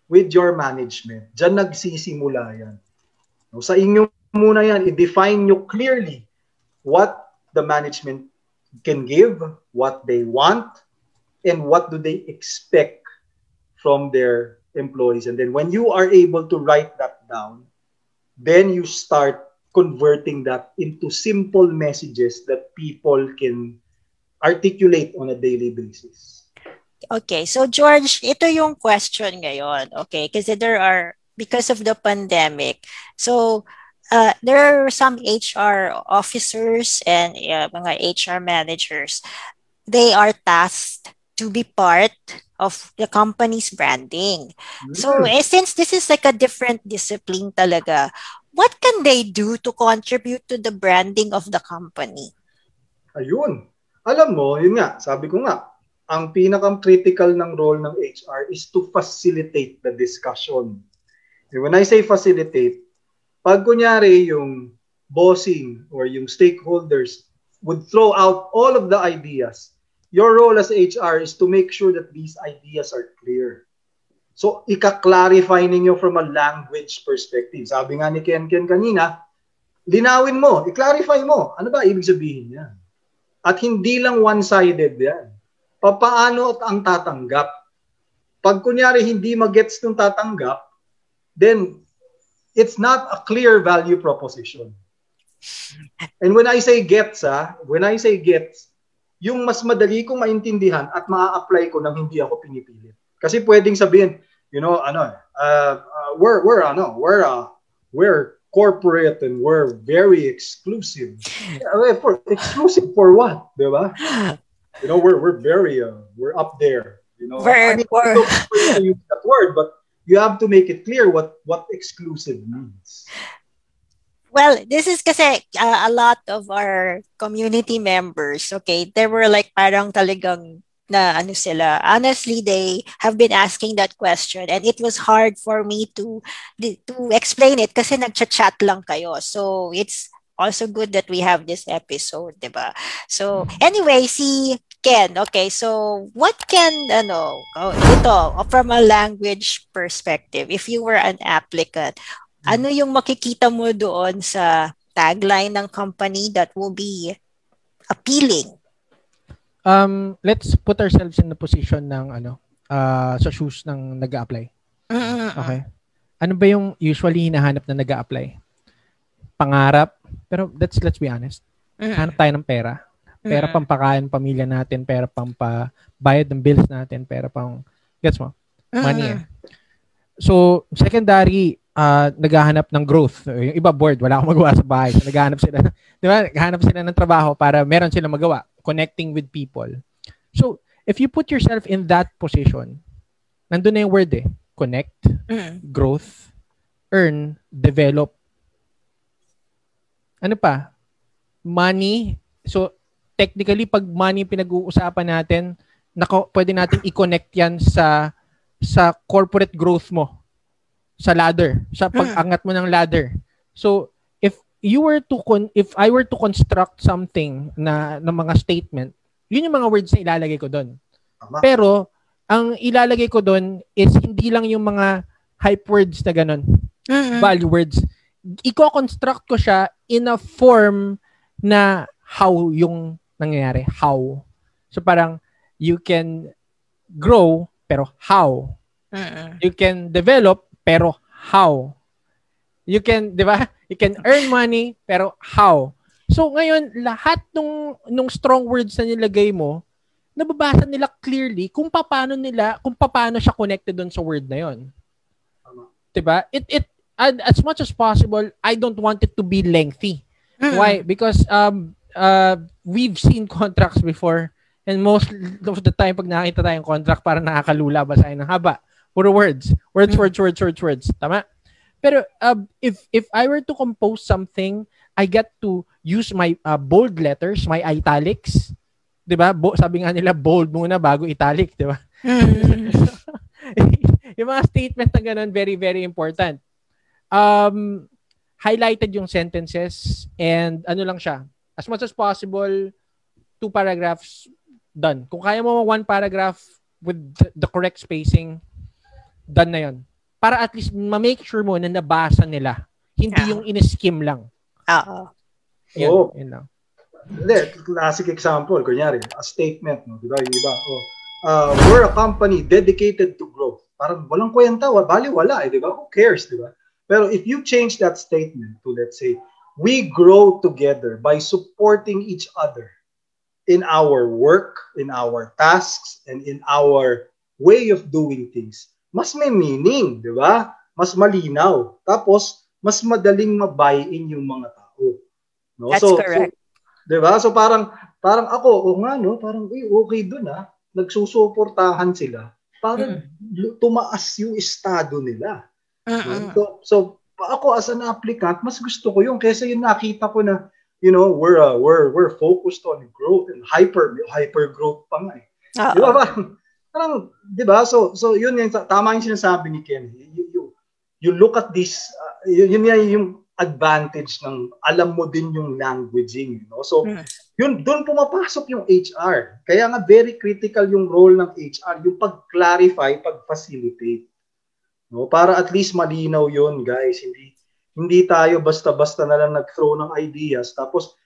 with your management. Diyan nagsisimula yan. No, sa inyo muna yan, i-define nyo clearly what the management can give, what they want, and what do they expect from their employees. And then when you are able to write that down, then you start converting that into simple messages that people can articulate on a daily basis. Okay, so George, ito yung question ngayon. Okay, kasi because of the pandemic, so there are some HR officers and mga HR managers. They are tasked to be part of the company's branding. So since this is like a different discipline talaga, what can they do to contribute to the branding of the company? Ayun. Alam mo, yun nga, sabi ko nga, ang pinaka-critical ng role ng HR is to facilitate the discussion. And when I say facilitate, pag kunyari yung bossing or yung stakeholders would throw out all of the ideas, your role as HR is to make sure that these ideas are clear. So, ika-clarify ninyo from a language perspective. Sabi nga ni Ken kanina, linawin mo, i-clarify mo. Ano ba ibig sabihin yan? At hindi lang one-sided yan. Paano ang tatanggap? Pag kunyari hindi mag-gets ng tatanggap, then it's not a clear value proposition. And when I say gets, yung mas madali kong maintindihan at maa-apply ko nang hindi ako pinipilit. Kasi pwedeng sabihin, we're corporate and we're very exclusive. Exclusive for what? Diba? We're very, we're up there. I don't use that word, but you have to make it clear what exclusive means. Well, this is kasi a lot of our community members, okay, they were like parang talagang na ano sila. Honestly, they have been asking that question and it was hard for me to explain it kasi nagchat-chat lang kayo. So, it's also good that we have this episode, diba? So, anyway, si Ken, okay, so what can, ito, from a language perspective, if you were an applicant, ano yung makikita mo doon sa tagline ng company that will be appealing? Let's put ourselves in the position ng sa shoes ng nag-a-apply. Okay. Ano ba yung usually hinahanap na nag-a-apply? Pangarap, pero let's be honest. Hanap tayo ng pera. Pera pang pakain pamilya natin, pera pang bayad ng bills natin, pera pang gets mo? Money. So, secondary, naghahanap ng growth. Yung iba bored, wala akong magawa sa bahay. So, naghahanap sila, di ba? Naghahanap sila ng trabaho para meron silang magawa, connecting with people. So, if you put yourself in that position, nandun na yung word connect, growth, earn, develop. Ano pa? Money. So, technically, pag money pinag-uusapan natin, pwede natin i-connect yan sa corporate growth mo, sa ladder, sa pag-angat mo ng ladder. So, if I were to construct something na mga statement, yun yung mga words na ilalagay ko doon. Pero, ang ilalagay ko doon is hindi lang yung mga hype words na ganun, value words. Iko-construct ko siya in a form na how yung nangyayari. How. So parang, you can grow, pero how? You can develop, pero how? You can, di ba? You can earn money, pero how? So ngayon, lahat nung strong words na nilagay mo, nababasa nila clearly kung paano siya connected doon sa word na yon. Diba? As much as possible, I don't want it to be lengthy. Why? Because we've seen contracts before and most of the time pag nakita tayong contract parang nakakalula basahin ng haba. Puro words. Words. Tama? Pero if I were to compose something, I get to use my bold letters, my italics. 'Di ba? Sabi nga nila bold muna bago italic, 'di ba? Yung mga statement na ganun, very, very important. Highlighted yung sentences and ano lang siya. As much as possible, 2 paragraphs, done. Kung kaya mo 1 paragraph with the correct spacing, done na yun. Para at least ma-make sure mo na nabasa nila. Hindi yung in-skim lang. Oo. Yun lang. Classic example, kunyari, a statement, no? Diba? Yung iba, we're a company dedicated to growth. parang walang kwenta, baliwala eh, di ba? Who cares, di ba? Pero if you change that statement to, let's say, we grow together by supporting each other in our work, in our tasks, and in our way of doing things, mas may meaning, di ba? Mas malinaw. Tapos, mas madaling mabuy-in yung mga tao. No? That's correct. 'di ba? So parang ako, nga no, parang okay doon nagsusuportahan sila para tumaas yung estado nila. So ako as an applicant, mas gusto ko yung kaysa yung nakita ko na we're focused on growth and hyper growth pa nga eh. Di ba? Parang, di ba? So yun yung tama yung sinasabi ni Ken. You look at this, yun yung advantage ng alam mo din yung languaging, So, yun, doon pumapasok yung HR. Kaya nga very critical yung role ng HR, yung pag-clarify, pag-facilitate. No? Para at least malinaw yun, guys. Hindi tayo basta-basta na lang nag-throw ng ideas, tapos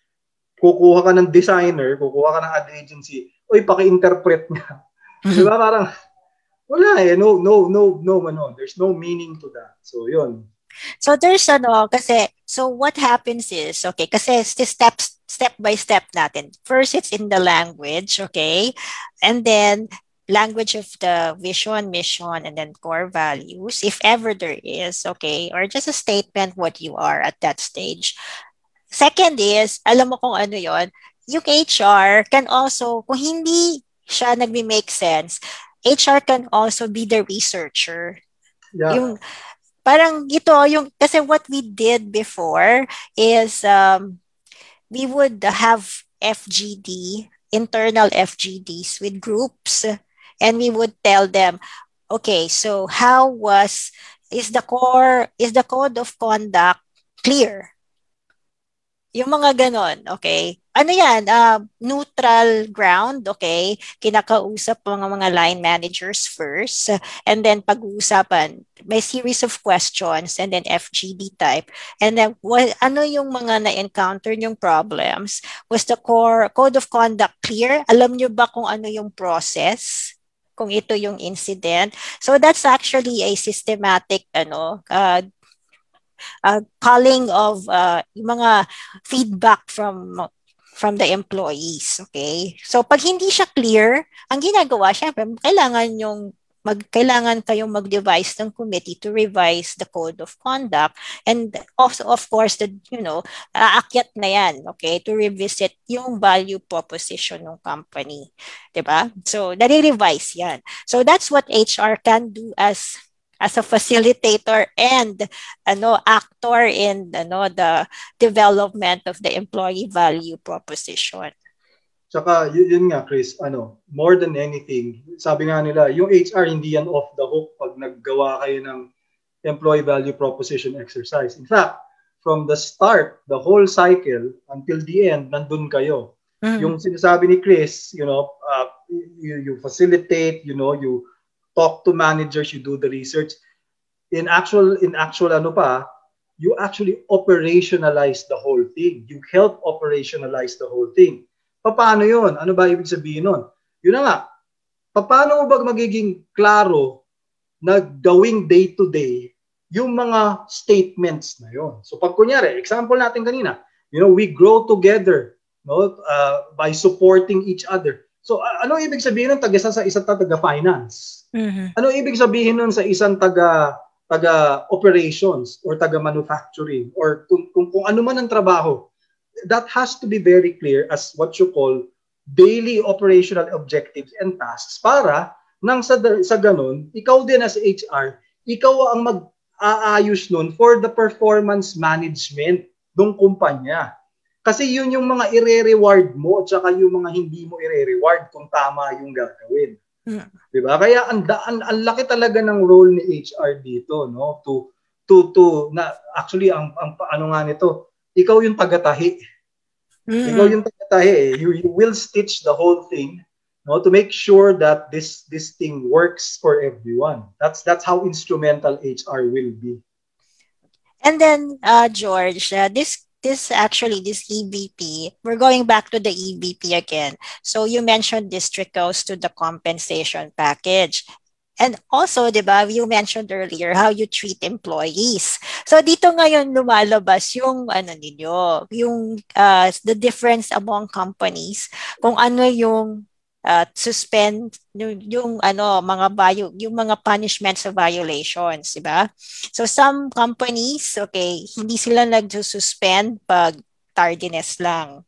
kukuha ka ng designer, kukuha ka ng ad agency, paki-interpret niya. Di ba? Parang, wala eh. No, there's no meaning to that. So, yun. So there's so what happens is, okay, kasi step by step natin. First, it's in the language, okay? And then language of the vision, mission, and then core values, if ever there is, okay? Or just a statement what you are at that stage. Second is, alam mo kung ano yon, yung HR can also, kung hindi siya nagme-make sense, HR can also be the researcher. Yeah. Yung parang kasi what we did before is we would have FGD, internal FGDs with groups, and we would tell them, okay, so is the code of conduct clear? Yung mga ganon, okay? Ano yan? Neutral ground, okay? Kinakausap mga line managers first, and then pag-uusapan, may series of questions, and then FGD type. And then, ano yung mga na-encounter yung problems? Was the code of conduct clear? Alam nyo ba kung ano yung process? Kung ito yung incident? So that's actually a systematic, calling of mga feedback from the employees, okay? So pag hindi siya clear, ang ginagawa, syempre, kailangan kayong mag-devise ng committee to revise the code of conduct, and also of course aakyat na yan, okay, to revisit yung value proposition ng company, 'di ba? So nare-revise yan. So that's what HR can do as a facilitator and actor in the development of the employee value proposition. Tsaka yun nga Chris, more than anything, sabi nga nila, yung HR hindi yan off the hook pag naggawa kayo ng employee value proposition exercise. In fact, from the start, the whole cycle until the end, nandun kayo. Yung sinasabi ni Chris, you facilitate, you talk to managers, you do the research. In actual you actually operationalize the whole thing. You help operationalize the whole thing. Paano yun? Ano ba ibig sabihin nun? Yun na nga. Paano mo ba magiging klaro na gawing day-to-day yung mga statements na yun? So pag kunyari, example natin kanina, we grow together by supporting each other. So ano ibig sabihin nun sa isang taga-finance? Ano ibig sabihin nun sa isang taga-operations or taga-manufacturing or kung ano man ang trabaho? That has to be very clear as what you call daily operational objectives and tasks para nang sa ganun, ikaw din as HR, ikaw ang mag-aayos nun for the performance management ng kumpanya. Kasi yun yung mga ire-reward mo at saka yung mga hindi mo ire-reward kung tama yung gagawin. Diba? Kaya ang laki talaga ng role ni HR dito, no? To na actually ang ano nga nito, ikaw yung tagatahi. Ikaw yung tagatahi. You will stitch the whole thing, no, to make sure that this thing works for everyone. That's how instrumental HR will be. And then George, this EVP, we're going back to the EVP again. So you mentioned district goes to the compensation package. And also, di ba, you mentioned earlier how you treat employees. So dito ngayon lumalabas yung the difference among companies, kung ano yung suspend yung mga punishments of violations, di ba? So some companies, okay, hindi sila nagsususpend pag tardiness lang.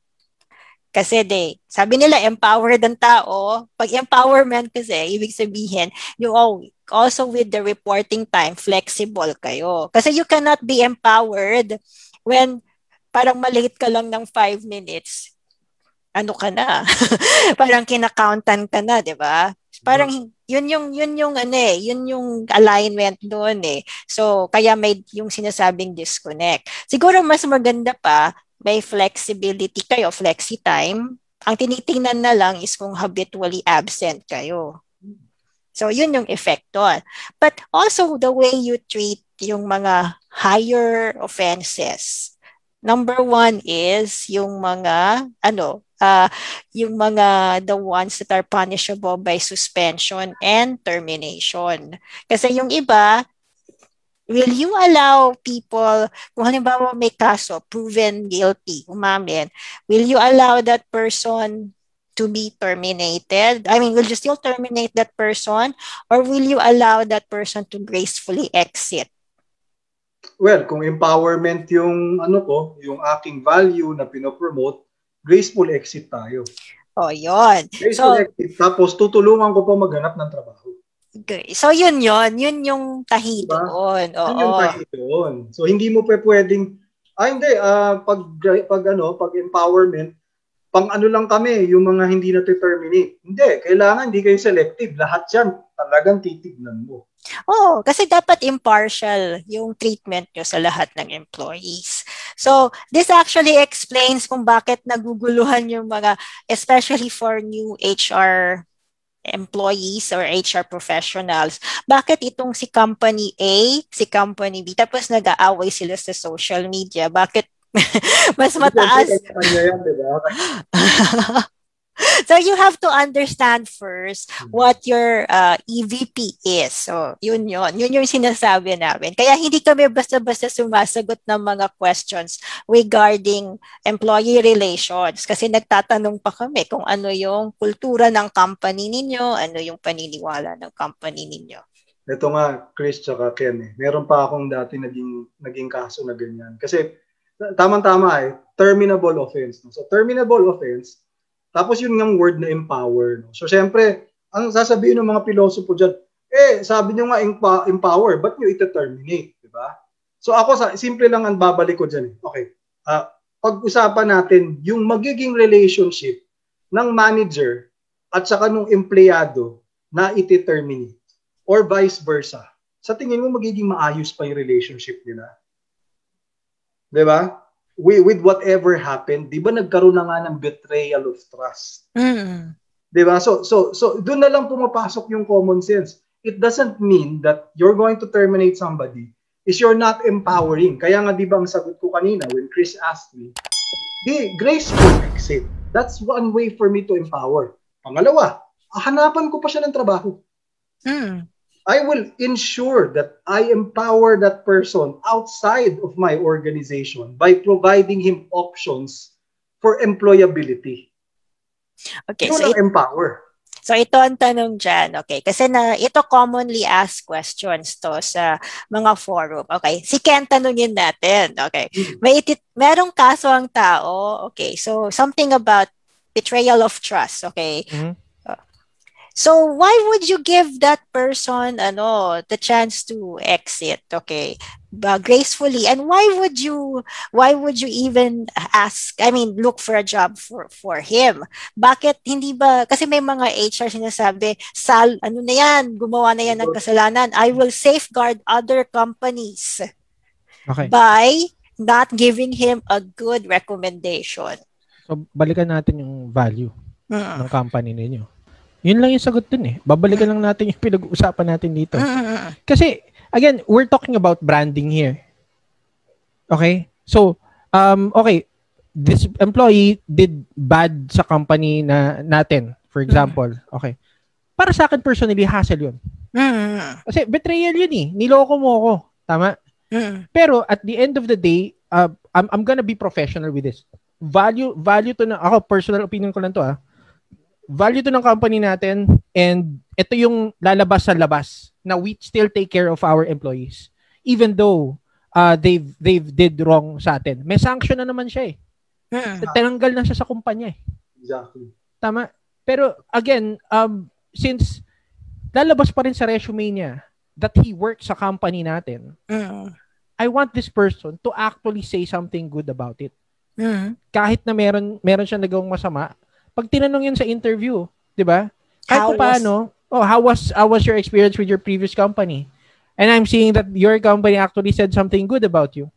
Kasi sabi nila empowered ang tao. Pag empowerment kasi, ibig sabihin, you also with the reporting time, flexible kayo. Kasi you cannot be empowered when parang malate ka lang ng 5 minutes. Ano ka na? Parang kinakauntan ka na, di ba? Parang yun yung alignment doon eh. So, kaya may yung sinasabing disconnect. Siguro mas maganda pa, may flexibility kayo, flexi time. Ang tinitingnan na lang is kung habitually absent kayo. So, yun yung effect doon. But also, the way you treat yung mga higher offenses. Number 1 is yung mga, the ones that are punishable by suspension and termination. Kasi yung iba, will you allow people, kung halimbawa may kaso, proven guilty, umamin, will you allow that person to be terminated? I mean, will you still terminate that person, or will you allow that person to gracefully exit? Well, kung empowerment yung yung aking value na pinopromote, graceful exit tayo. Oh, yun. Graceful exit. Tapos tutulungan ko pa maghanap ng trabaho. Okay. So yun yung tahi doon. Yun yung tahi doon. So hindi mo pwedeng pag empowerment, pang lang kami, yung mga hindi na-terminate. Hindi, kailangan hindi kayo selective. Lahat yan, talagang titignan mo. Oh, kasi dapat impartial yung treatment nyo sa lahat ng employees. So, this actually explains kung bakit naguguluhan yung mga, especially for new HR employees or HR professionals. Bakit itong si company A, si company B, tapos nag-aaway sila sa social media? Bakit mas mataas? So you have to understand first what your EVP is. So yun yung sinasabi namin. Kaya hindi kami basta-basta sumasagot ng mga questions regarding employee relations kasi nagtatanong pa kami kung ano yung kultura ng company ninyo, ano yung paniniwala ng company ninyo. Ito nga, Chris tsaka Ken, meron pa akong dati naging kaso na ganyan. Kasi tamang-tama terminable offense. So terminable offense, tapos yun yung word na empower. No? So, syempre, ang sasabihin ng mga pilosopo dyan, sabi nyo nga empower, ba't nyo ita-terminate? Diba? So, ako, simple lang ang babalik ko dyan. Okay. Pag-usapan natin yung magiging relationship ng manager at saka nung empleyado na iti-terminate or vice versa. Sa tingin mo, magiging maayos pa yung relationship nila? Diba? With whatever happened, di ba nagkaroon na nga ng betrayal of trust? Di ba? So doon na lang pumapasok yung common sense. It doesn't mean that you're going to terminate somebody is you're not empowering. Kaya nga di ba ang sagot ko kanina when Chris asked me, graceful exit. That's one way for me to empower. Pangalawa, hanapan ko pa siya ng trabaho. I will ensure that I empower that person outside of my organization by providing him options for employability. Okay, so empower. So ito ang tanong dyan, okay? Kasi ito commonly asked questions to sa mga forum. Okay, si Ken tanungin natin, okay? Merong kaso ang tao, okay? So something about betrayal of trust, okay? So why would you give that person the chance to exit, okay, gracefully? And why would you even look for a job for him? Bakit hindi ba, kasi may mga HR sinasabi, gumawa na yan ng kasalanan. I will safeguard other companies by not giving him a good recommendation. So balikan natin yung value ng company ninyo. Yun lang yung sagot dun eh. Babalikan lang natin yung pinag-uusapan natin dito. Kasi, again, we're talking about branding here. Okay? So, okay, this employee did bad sa company natin, for example. Okay. Para sa akin, personally, hassle yun. Kasi betrayal yun eh. Niloko mo ako. Tama? Pero at the end of the day, I'm gonna be professional with this. Value to na, ako, personal opinion ko lang to value to ng company natin, and ito yung lalabas sa labas na we still take care of our employees. Even though they've did wrong sa atin. May sanction na naman siya eh. Tinanggal na siya sa kumpanya eh. Exactly. Tama. Pero again, since lalabas pa rin sa resume niya that he works sa company natin, I want this person to actually say something good about it. Kahit na meron siya nagawang masama, pag tinanong yun sa interview, 'di ba? Kahit paano, how was your experience with your previous company? And I'm seeing that your company actually said something good about you.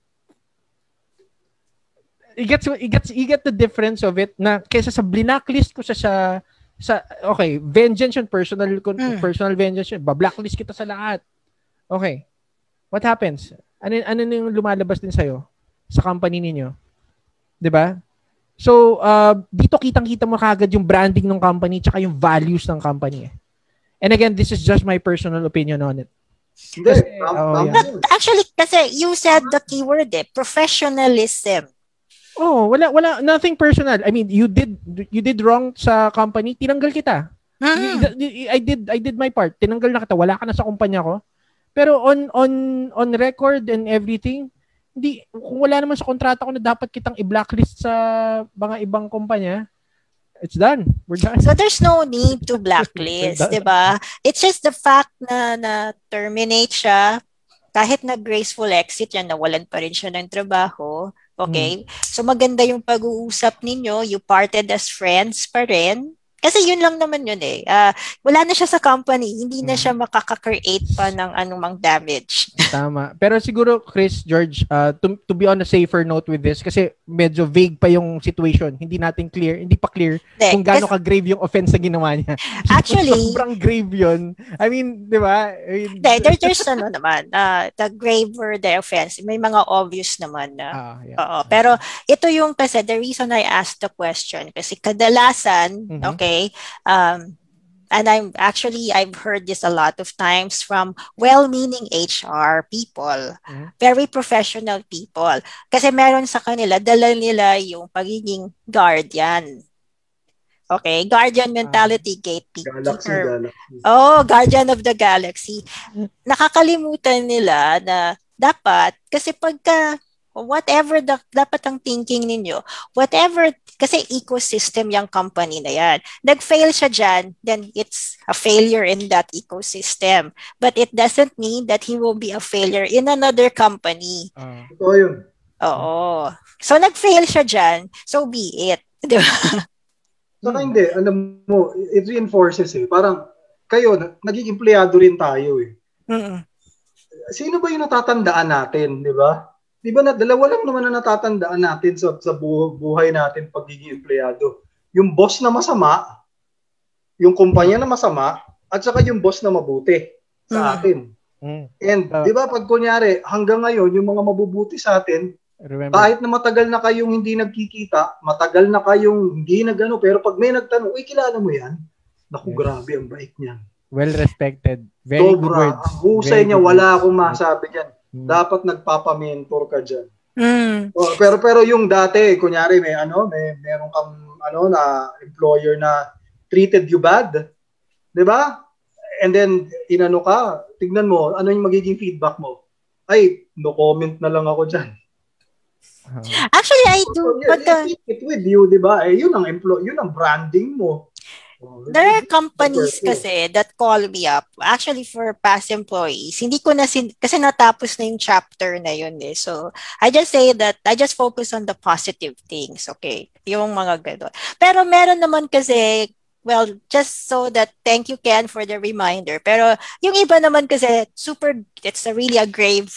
You get the difference of it na kaysa sa blacklist ko sa okay, vengeance yun, personal vengeance yun, blacklist kita sa lahat. Okay. What happens? Ano yung lumalabas din sa'yo sa company ninyo? 'Di ba? So, dito kitang-kita mo kagad yung branding ng company tsaka yung values ng company. And again, this is just my personal opinion on it. Kasi, But actually, kasi you said the keyword professionalism. Oh, wala nothing personal. I mean, you did wrong sa company, tinanggal kita. I did my part. Tinanggal na kita. Wala ka na sa kumpanya ko. Pero on record and everything, kung wala naman sa kontrata ko na dapat kitang i-blacklist sa mga ibang kumpanya, it's done. We're done. So there's no need to blacklist, 'di ba? It's just the fact na terminate siya, kahit na graceful exit yan, nawalan pa rin siya ng trabaho. Okay? So maganda yung pag-uusap ninyo, you parted as friends pa rin. Kasi yun lang naman yun eh. Wala na siya sa company, hindi na siya makaka-create pa ng anumang damage. Tama. Pero siguro, Chris, George, to be on a safer note with this, kasi medyo vague pa yung situation. Hindi pa clear kung gaano ka-grave yung offense na ginawa niya. Actually, sobrang grave yun. I mean, di ba? There's naman, the graver the offense. May mga obvious naman na. Pero ito yung kasi the reason I asked the question, kasi kadalasan, okay, and I've heard this a lot of times from well-meaning HR people, very professional people. Kasi meron sa kanila, dala nila yung pagiging guardian. Okay, guardian mentality, gatekeeper. Galaxy. Oh, guardian of the galaxy. Nakakalimutan nila na dapat, kasi pagka whatever dapat ang thinking ninyo, whatever, kasi ecosystem yung company na yan. Nag-fail siya dyan, then it's a failure in that ecosystem. But it doesn't mean that he will be a failure in another company. Ito yun. Oo. So, nag-fail siya dyan, so be it. Di ba? Saka hindi, alam mo, it reinforces Parang, kayo, naging empleyado rin tayo Sino ba yung natatandaan natin, di ba? Di ba dalawa lang naman na natatandaan natin sa buhay natin pagiging empleyado. Yung boss na masama, yung kumpanya na masama, at saka yung boss na mabuti sa atin. And di ba pag kunyari, hanggang ngayon, yung mga mabubuti sa atin, kahit na matagal na kayong hindi nagkikita, matagal na kayong hindi nagano, pero pag may nagtanong, uy, kilala mo yan? Naku, grabe ang bait niyan. Well respected. Very good words. Ang husay niya, wala akong masabi dyan. Dapat nagpapa-mentor ka dyan. Pero yung dati, kunyari meron kang na employer na treated you bad, 'di ba? And then inano ka, tignan mo ano yung magiging feedback mo. Ay, no comment na lang ako dyan. Actually, I do. It with you, 'di ba? Yun ang branding mo. There are companies kasi that call me up actually for past employees. Hindi ko na kasi natapos na yung chapter na yun So, I just say that I just focus on the positive things, okay? Yung mga gano'n. Pero meron naman kasi, well, just so that, thank you Ken for the reminder. Pero yung iba naman kasi it's really a grave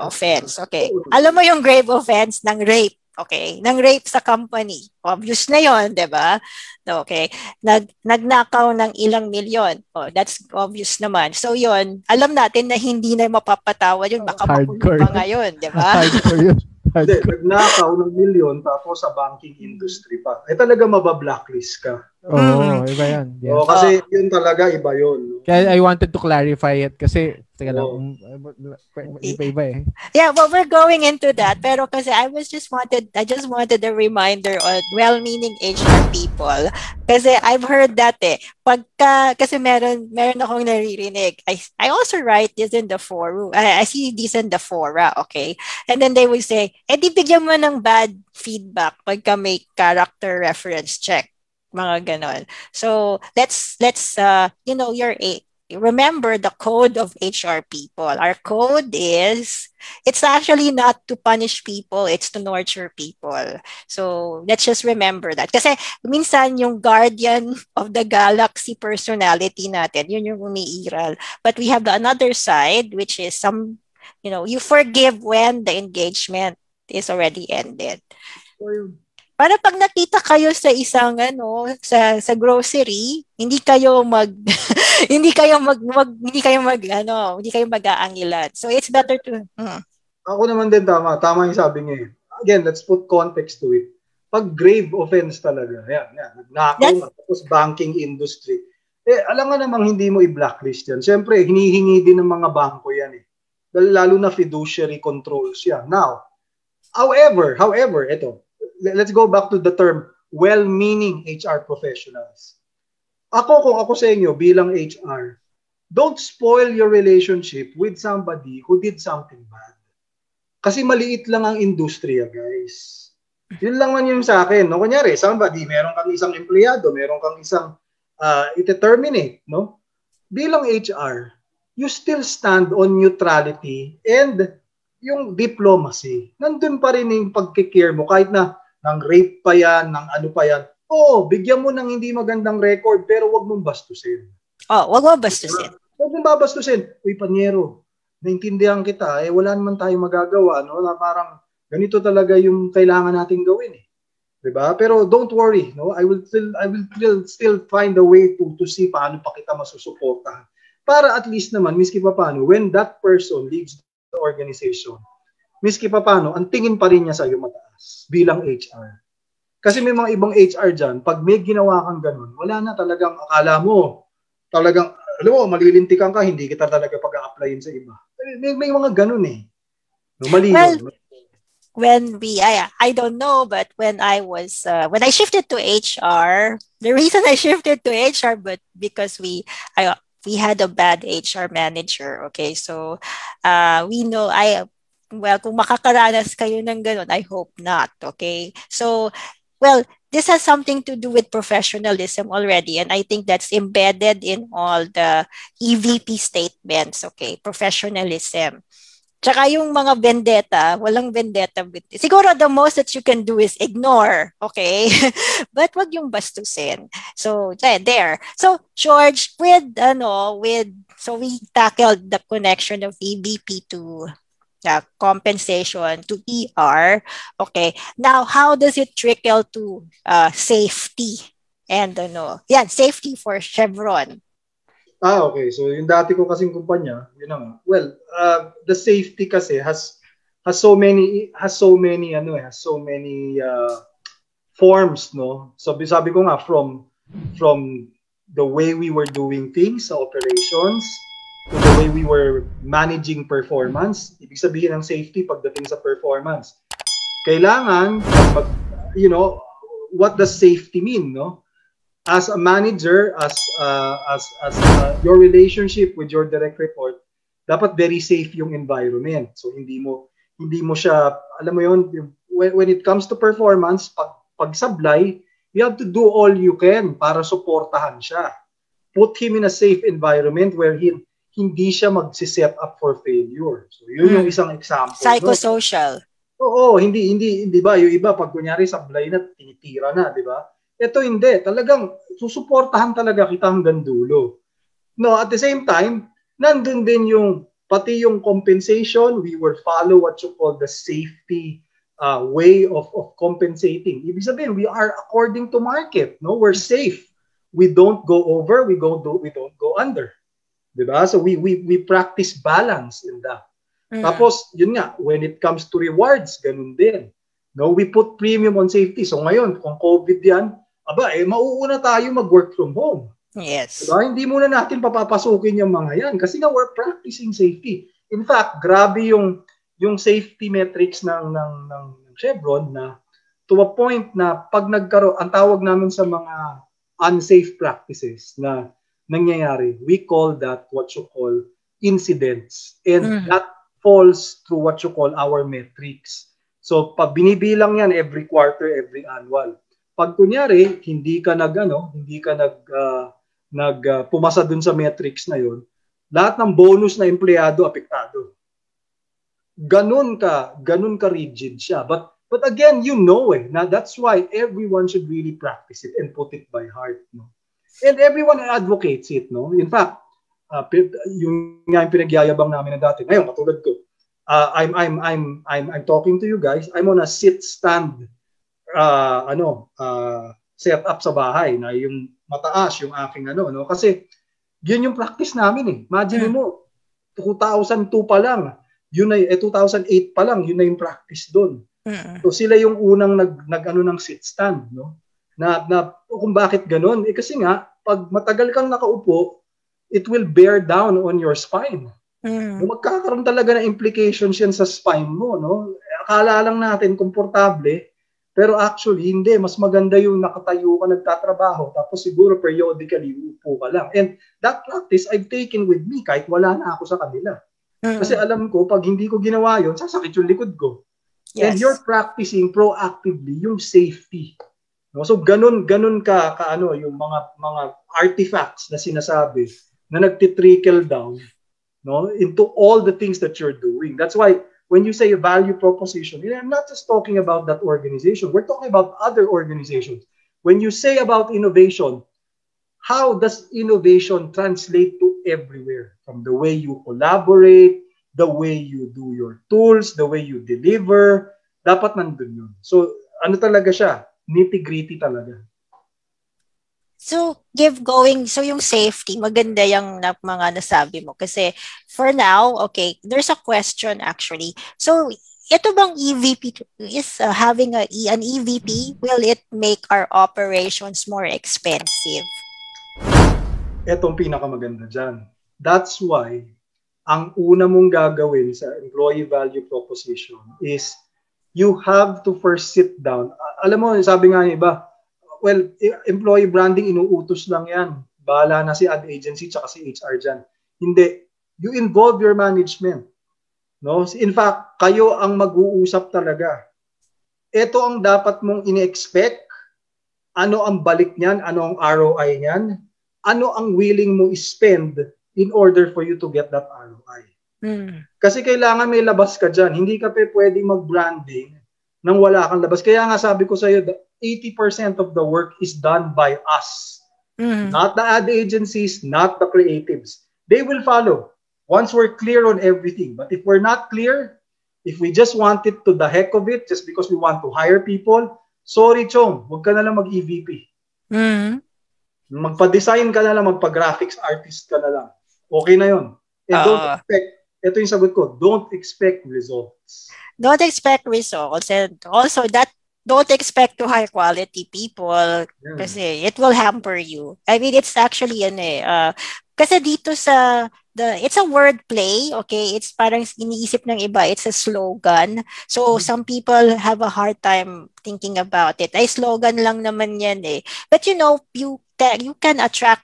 offense, okay? Alam mo yung grave offense ng rape. Okay, nang rape sa company. Obvious na 'yon, 'di ba? Okay. Nagnakaw ng ilang milyon. That's obvious naman. So 'yon, alam natin na hindi na mapapatawad 'yun, baka makulong pa ngayon, 'di ba? nagnakaw ng milyon tapos sa banking industry pa. Talaga mabablacklist ka. Oo, iba yan. Yeah. Kasi yun talaga, iba yun. Kaya I wanted to clarify it kasi iba eh. Yeah, well, we're going into that. Pero kasi I just wanted a reminder on well-meaning HR people. Kasi I've heard that kasi meron akong naririnig. I also write this in the forum. I see this in the fora, okay? And then they will say, di bigyan mo ng bad feedback pagka may character reference check. Mga ganon. So, let's remember the code of HR people. Our code is, it's actually not to punish people, it's to nurture people. So, let's just remember that. Kasi minsan yung guardian of the galaxy personality natin, yun yung umiiral. But we have the another side, which is you forgive when the engagement is already ended. Para pag nakita kayo sa isang sa grocery, hindi kayo mag-aangilan. So it's better to Ako naman din tama yung sabi niya. Again, let's put context to it. Pag grave offense talaga, yan, nagnakaw tapos banking industry. Alam nga namang hindi mo i-blacklist yan. Siyempre, hinihingi din ng mga bangko yan lalo na fiduciary controls yan. Now, however, ito, let's go back to the term well-meaning HR professionals. Kung ako sa inyo bilang HR, don't spoil your relationship with somebody who did something bad. Kasi maliit lang ang industriya, guys. Yun lang man yung sa akin. No? Kunyari, meron kang isang empleyado, meron kang isang i-terminate. No? Bilang HR, you still stand on neutrality and yung diplomacy. Nandun pa rin yung pagkikare mo kahit na ng rape pa yan, ng ano pa yan. Bigyan mo ng hindi magandang record pero wag mong bastusin. Wag mong bastusin. Wag mong babastusin. Uy, Panyero, naintindihan kita. Wala naman tayong magagawa. No? Na parang ganito talaga yung kailangan nating gawin. Diba? Pero don't worry. No? I will still find a way to see paano pa kita masusuportahan. Para at least naman, miski pa paano, when that person leaves the organization, miski pa paano, ang tingin pa rin niya sa iyo mataas bilang HR. Kasi may mga ibang HR dyan, pag may ginawa kang ganun, wala na talagang akala mo, talagang, malilintikan ka, hindi kita talaga pag-a-applyin sa iba. May mga ganun Mali yun. When I don't know, but when I shifted to HR, the reason I shifted to HR, but because we had a bad HR manager, okay? So, we know, kung makakaranas kayo ng ganun, I hope not, okay? So, this has something to do with professionalism already, and I think that's embedded in all the EVP statements, okay? Professionalism. Tsaka yung mga vendetta, walang vendetta. Siguro the most that you can do is ignore, okay? But wag yung bastusin. So, there. So, George, so we tackled the connection of EVP to compensation to ER. Okay. Now, how does it trickle to safety? And safety for Chevron. Okay. So, yung dati ko kasing kumpanya, the safety kasi has so many forms, no? So, sabi ko nga from the way we were doing things sa operations, to the way we were managing performance. Ibig sabihin ng safety pagdating sa performance. Kailangan, what does safety mean, no? As a manager, as your relationship with your direct report, dapat very safe yung environment. So hindi mo siya, alam mo yun, when it comes to performance, pag sablay, you have to do all you can para suportahan siya. Put him in a safe environment where hindi siya mag-set up for failure. So, yun yung isang example. Psychosocial. Oo, hindi ba? Yung iba, pag kunyari sablay na, tinitira na, di ba? Ito hindi. Talagang, susuportahan talaga kita hanggang dulo. No, at the same time, nandun din pati yung compensation, we will follow what you call the safety way of compensating. Ibig sabihin, we are according to market. No, we're safe. We don't go over, we don't go under. Diba? So we practice balance in that. Tapos, yun nga, when it comes to rewards, ganun din. No, we put premium on safety. So ngayon, kung COVID yan, mauuna tayo mag-work from home. Yes. Diba? Hindi muna natin papapasukin yung mga yan kasi nga we're practicing safety. In fact, grabe yung safety metrics ng Chevron na to a point na pag nagkaroon, ang tawag namin sa mga unsafe practices na nangyayari, we call that what you call incidents. And that falls through what you call our metrics. So, pag binibilang yan every quarter, every annual. Pag kunyari, hindi ka pumasa dun sa metrics na yun, lahat ng bonus na empleyado apektado. Ganun ka rigid siya. But again, na that's why everyone should really practice it and put it by heart, no? And everyone advocates it, no? In fact, yung pinagyayabang namin na dati. Ngayon, katulad ko, I'm talking to you guys. I'm on a sit-stand set up sa bahay na yung mataas yung aking no? Kasi yun yung practice namin eh. Imagine mo, 2002 pa lang, 2008 pa lang, yun na yung practice doon. So sila yung unang ng sit-stand, no? Na kung bakit ganun? Kasi nga, pag matagal kang nakaupo, it will bear down on your spine. Magkakaroon talaga ng implications yan sa spine mo, no? Akala lang natin komportable, pero actually hindi, mas maganda yung nakatayo ka nagtatrabaho tapos siguro periodically upo ka lang. And that practice I've taken with me kahit wala na ako sa kanila. Kasi alam ko pag hindi ko ginawa yun, sasakit yung likod ko. Yes. And you're practicing proactively yung safety. No? So ganun ka yung mga artifacts na sinasabi na nagtitrickle down, no, into all the things that you're doing. That's why when you say a value proposition, I'm not just talking about that organization. We're talking about other organizations. When you say about innovation, how does innovation translate to everywhere? From the way you collaborate, the way you do your tools, the way you deliver, dapat nandun yun. So, talaga siya? Nitty-gritty talaga. So, so yung safety, maganda yung mga nasabi mo. Kasi for now, okay, there's a question actually. So, ito bang EVP is having an EVP, will it make our operations more expensive? Etong pinakamaganda dyan. That's why, ang una mong gagawin sa employee value proposition is you have to first sit down. Alam mo, sabi nga ng iba, well, employee branding, inuutos lang yan. Bahala na si ad agency tsaka si HR dyan. Hindi. You involve your management. No? In fact, kayo ang mag-uusap talaga. Ito ang dapat mong ini-expect. Ano ang balik niyan? Ano ang ROI niyan? Ano ang willing mo spend in order for you to get that ROI? Kasi kailangan may labas ka dyan. Hindi ka pwedeng mag-branding nang wala kang labas. Kaya nga sabi ko sa'yo, 80% of the work is done by us. Not the ad agencies, not the creatives. They will follow once we're clear on everything. But if we're not clear, if we just want it to the heck of it, just because we want to hire people, sorry Chong, huwag ka na lang mag-EVP. Magpa-design ka na lang, magpa-graphics artist ka na lang. Okay na yun. And don't expect, ito yung sagot ko, don't expect results. Don't expect results. And also that, don't expect to hire quality people kasi it will hamper you. I mean, it's actually kasi dito it's a word play, okay? It's parang iniisip ng iba, it's a slogan. So some people have a hard time thinking about it. Ay, slogan lang naman yan eh. But you can attract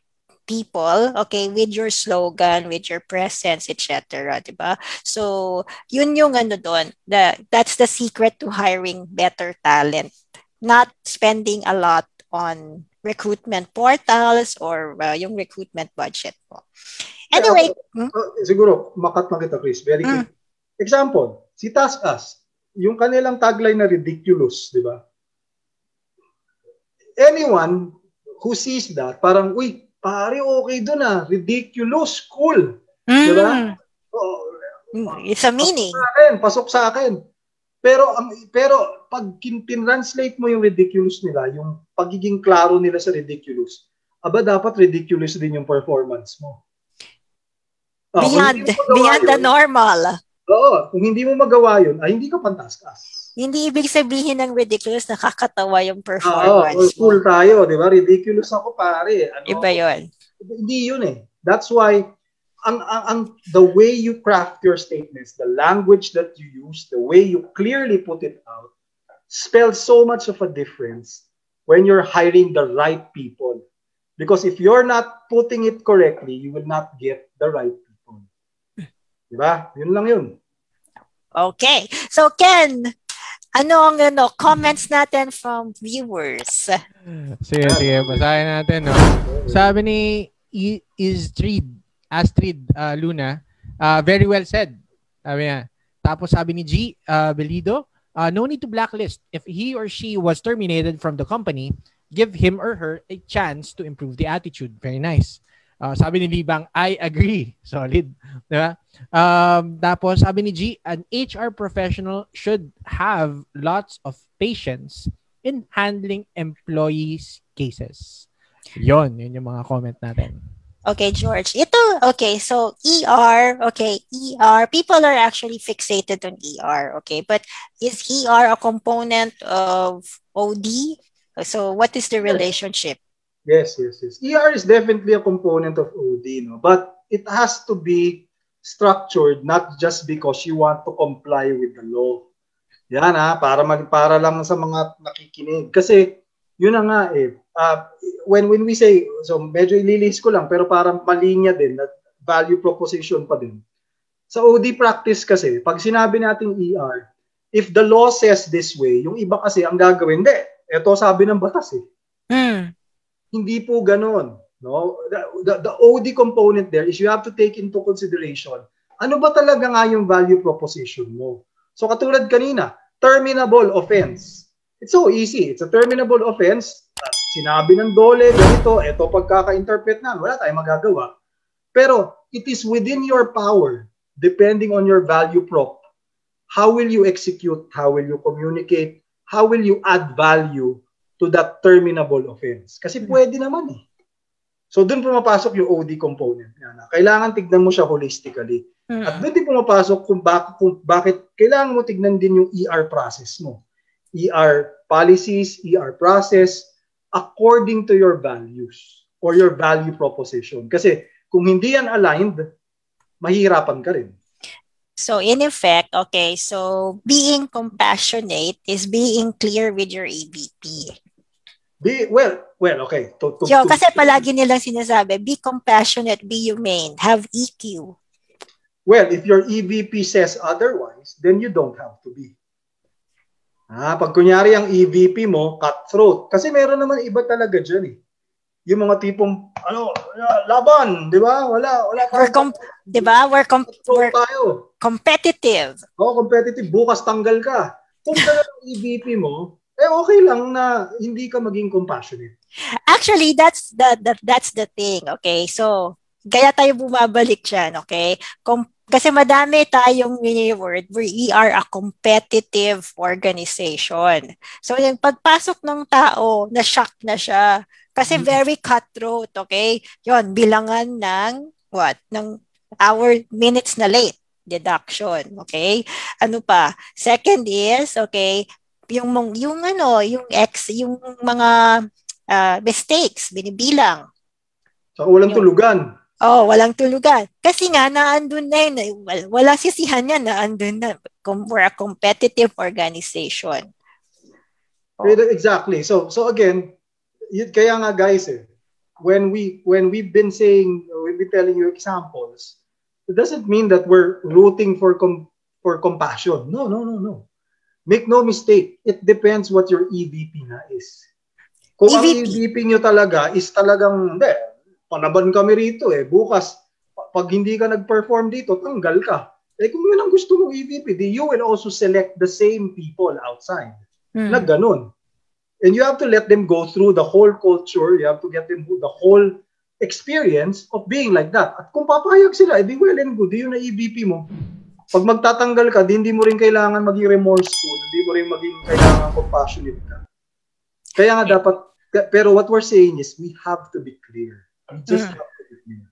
people, okay, with your slogan, with your presence, etc. Diba? So, yun yung doon. That's the secret to hiring better talent. Not spending a lot on recruitment portals or yung recruitment budget mo. Anyway. Siguro, makat na kita, Chris. Very good. Example, si TaskUs, yung kanilang tagline na ridiculous, di ba? Anyone who sees that, parang, uy, pare, okay doon ridiculous, cool. Di ba? It's a meaning. Pasok sa akin. Pero pag tin-translate mo yung ridiculous nila, yung pagiging klaro nila sa ridiculous, dapat ridiculous din yung performance mo. Beyond the normal. Oo, kung hindi mo magawa yun, ay hindi ka pantaskas. Hindi ibig sabihin ng ridiculous, nakakatawa yung Oo, performance mo. cool tayo, di ba? Ridiculous ako, pare. Iba yun. Hindi yun eh. That's why, the way you craft your statements, the language that you use, the way you clearly put it out, spells so much of a difference when you're hiring the right people. Because if you're not putting it correctly, you will not get the right people. Diba? Yun lang yun. Okay. So, Ken, ano ang comments natin from viewers? Sige. Basahin natin. No? Sabi ni Astrid Luna, very well said. Sabi niya. Tapos sabi ni G. Belido, no need to blacklist. If he or she was terminated from the company, give him or her a chance to improve the attitude. Very nice. Sabi ni Libang, I agree. Solid. Diba? Tapos sabi ni G, an HR professional should have lots of patience in handling employees' cases. Yun yung mga comment natin. Okay, George. So ER, people are actually fixated on ER, okay? But is ER a component of OD? So what is the relationship? Yes. ER is definitely a component of OD, no? But it has to be structured not just because you want to comply with the law. Yan para lang sa mga nakikinig. Kasi yun na nga when we say, so medyo ililis ko lang pero para malinya din, that value proposition pa din. Sa OD practice kasi, pag sinabi natin ER, if the law says this way, yung iba kasi ang gagawin, ito sabi ng batas Hindi po ganon. No? The OD component there is you have to take into consideration, ano ba talaga nga yung value proposition mo? So katulad kanina, terminable offense. It's so easy. It's a terminable offense. Sinabi ng dole, ganito, ito pagkaka-interpret na, wala tayong magagawa. Pero it is within your power, depending on your value prop. How will you execute? How will you communicate? How will you add value to that terminable offense? Kasi pwede naman So doon pumapasok yung OD component. Kailangan tignan mo siya holistically. At doon din pumapasok kung bakit kailangan mo tignan din yung ER process mo. ER policies, ER process, according to your values or your value proposition. Kasi kung hindi yan aligned, mahihirapan ka rin. So in effect, okay, so being compassionate is being clear with your EVP. Okay. Kasi palagi nilang sinasabi, be compassionate, be humane, have EQ. Well, if your EVP says otherwise, then you don't have to be. Pag kunyari ang EVP mo, cutthroat. Kasi meron naman iba talaga dyan Yung mga tipong, laban, di ba? Wala We're competitive. Competitive. Bukas tanggal ka. Kung gano'n ang EVP mo, okay lang na hindi ka maging compassionate. Actually, that's the thing, okay? So, kaya tayo bumabalik dyan, okay? Kasi madami tayong word, we are a competitive organization. So, yung pagpasok ng tao, na-shock na siya. Kasi very cutthroat, okay? Yon bilangan ng hour, minutes na late, deduction, okay? Ano pa? Second is, okay, yung mga mistakes, binibilang. So, walang tulugan. Walang tulugan. Kasi nga, naandun na yun. Wala sisihan niya, naandun na. We're a competitive organization. Exactly. So again, kaya nga guys, when we've been telling you examples, it doesn't mean that we're rooting for compassion. No. Make no mistake. It depends what your EVP na is. Kung ang EVP nyo talaga is talagang, panaban kami rito bukas, pag hindi ka nag-perform dito, tanggal ka. Kung yun ang gusto mong EVP, you will also select the same people outside. Na ganun. And you have to let them go through the whole culture, you have to get them through the whole experience of being like that. At kung papayag sila, well and good, yun na EVP mo. Pag magtatanggal ka, hindi mo rin kailangan maging remorseful, hindi mo rin maging kailangan compassionate ka. Kaya nga dapat, pero what we're saying is we have to be clear. We just have to be clear.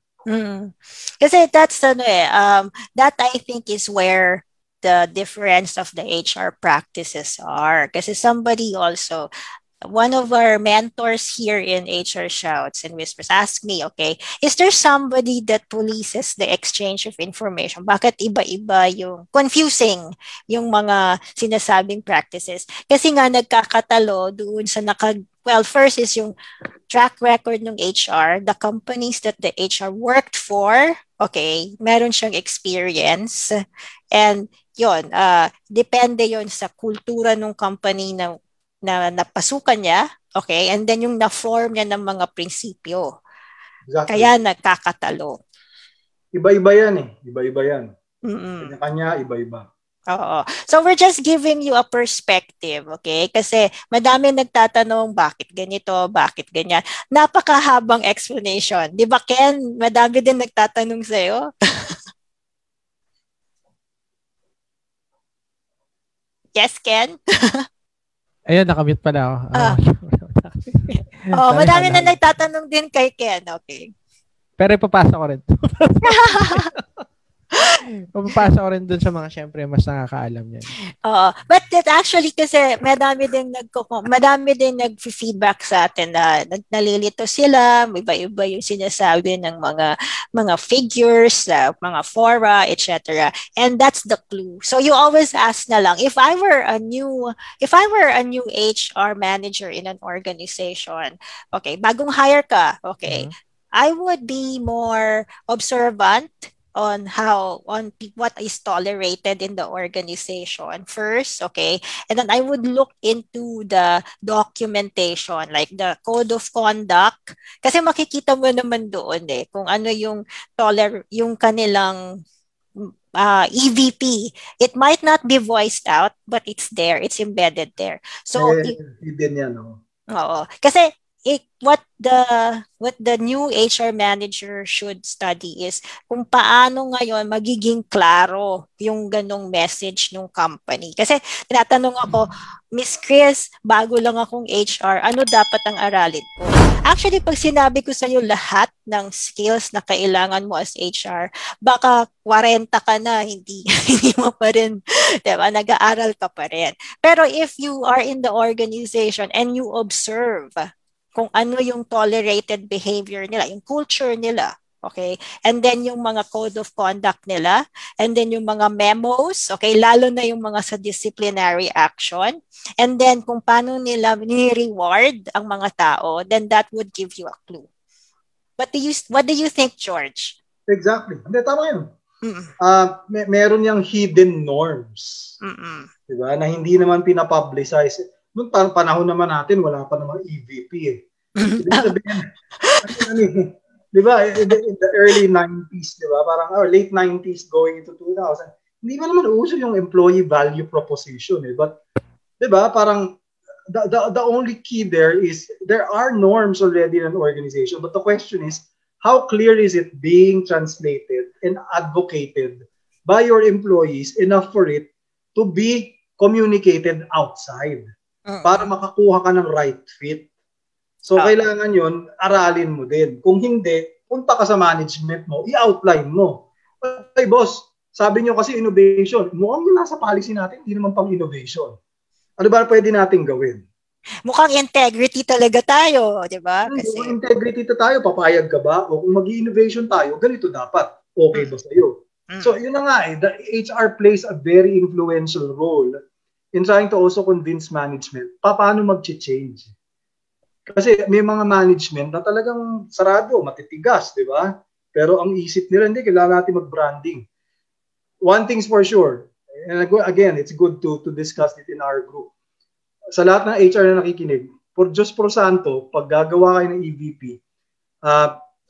Kasi that's that I think is where the difference of the HR practices are. Kasi somebody also, one of our mentors here in HR Shouts and Whispers asked me, okay, is there somebody that polices the exchange of information? Bakit iba-iba yung confusing yung mga sinasabing practices? Kasi nga nagkakatalo doon sa well, first is yung track record ng HR, the companies that the HR worked for, okay, meron siyang experience, and yon, depende yon sa kultura ng company na napasukan niya, okay, and then yung na-form niya ng mga prinsipyo. Exactly. Kaya nagkakatalo. Iba-iba yan eh. Iba-iba yan. Mm-mm. Kanya-kanya, iba-iba. Oo. So we're just giving you a perspective, okay? Kasi madami nagtatanong bakit ganito, bakit ganyan. Napakahabang explanation. Di ba, Ken? Madami din nagtatanong sa'yo. Yes, Ken? Ayun, nakamute pala ako. Madami na nagtatanong din kay Ken. Okay. Pero ipapasa ko rin. Papasa ko rin dun sa mga syempre mas nakakaalam yan. But that actually kasi madami din nag-feedback sa atin na nalilito sila, iba-iba yung sinasabi ng mga figures, mga fora, etc. And that's the clue. So you always ask na lang, if I were a new HR manager in an organization, okay, bagong hire ka, okay, I would be more observant on what is tolerated in the organization first, okay? And then I would look into the documentation, like the code of conduct. Kasi makikita mo naman doon kung ano yung kanilang EVP. It might not be voiced out, but it's there. It's embedded there. So, hidden yan, no? Oo. Kasi what the new HR manager should study is kung paano ngayon magiging klaro yung ganong message ng company. Kasi tinatanong ako, Miss Chris, bago lang akong HR, ano dapat ang aralin ko? Actually, pag sinabi ko sa iyo lahat ng skills na kailangan mo as HR, baka 40 ka na, hindi mo pa rin, diba? Nag-aaral ka pa rin. Pero if you are in the organization and you observe kung ano yung tolerated behavior nila, yung culture nila, okay? And then yung mga code of conduct nila, and then yung mga memos, okay? Lalo na yung mga sa disciplinary action, and then kung paano nila ni-reward ang mga tao, then that would give you a clue. What do you think, George? Exactly. Hindi, tama yun. Meron yung hidden norms. Diba? Na hindi naman pinapublicize. Noong panahon naman natin, wala pa namang EVP eh. Ibig sabihin, diba, in the early 90s, diba, parang late 90s going into 2000, hindi pa naman uso yung employee value proposition eh. But, diba, parang the only key there is there are norms already in an organization, but the question is, how clear is it being translated and advocated by your employees enough for it to be communicated outside? Para makakuha ka ng right fit. So, kailangan yun, aralin mo din. Kung hindi, punta ka sa management mo, i-outline mo. Hey, boss, sabi nyo kasi innovation. Mukhang nasa policy natin, hindi naman pang innovation. Ano ba pwede natin gawin? Mukhang integrity talaga tayo, di ba? Kasi kung integrity tayo, papayag ka ba? O kung mag-innovation tayo, ganito dapat. Okay ba sa'yo? So, yun na nga the HR plays a very influential role in trying to also convince management paano mag-change. Kasi may mga management na talagang sarado, matitigas, di ba? Pero ang isip nila, hindi, kailangan natin mag-branding. One thing's for sure, and again, it's good to discuss it in our group. Sa lahat ng HR na nakikinig, for Diyos Pro Santo, pag gagawa kayo ng EVP,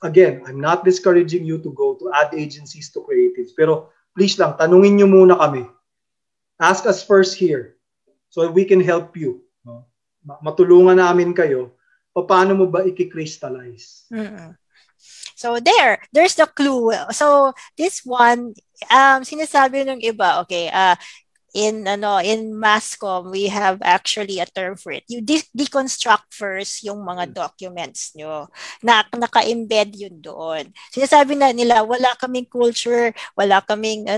again, I'm not discouraging you to go to ad agencies to creatives, pero please lang, tanungin nyo muna kami. Ask us first here so we can help you. No? Matulungan namin kayo. Paano mo ba i-crystallize? So there's the clue. So this one, sinasabi ng iba, okay, in Masscom, we have actually a term for it. You deconstruct first yung mga documents nyo na naka-embed yun doon. Sinasabi na nila, wala kaming culture, wala kaming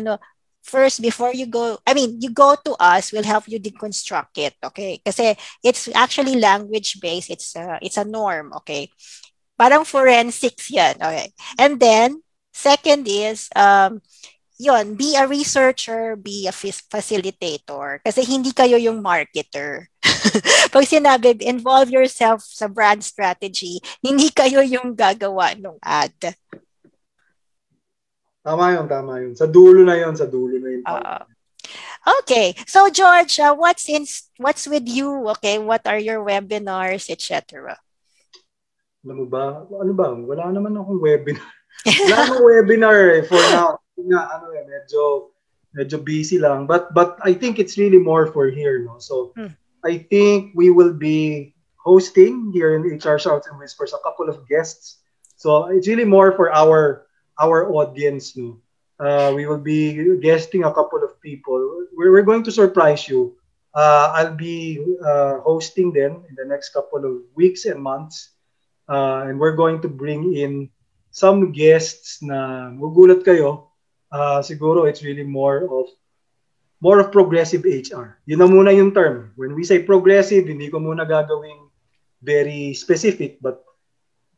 first, before you go, you go to us, we'll help you deconstruct it, okay? Kasi it's actually language-based. It's a norm, okay? Parang forensics yan, okay? And then, second is, be a researcher, be a facilitator. Kasi hindi kayo yung marketer. Pag sinabi, involve yourself sa brand strategy, hindi kayo yung gagawa ng ad. Tama yun. Sa dulo na yun. Okay. So, George, what's with you? Okay, what are your webinars, etc.? Ano ba? Wala naman akong webinar. Wala akong webinar for now. Medyo busy lang. But I think it's really more for here, no? So, I think we will be hosting here in HR Shouts and Whispers a couple of guests. So, it's really more for our audience, no? We will be guesting a couple of people. We're going to surprise you. I'll be hosting them in the next couple of weeks and months. And we're going to bring in some guests na magugulat kayo. Siguro it's really more of progressive HR. Yun na muna yung term. When we say progressive, hindi ko muna gagawing very specific, but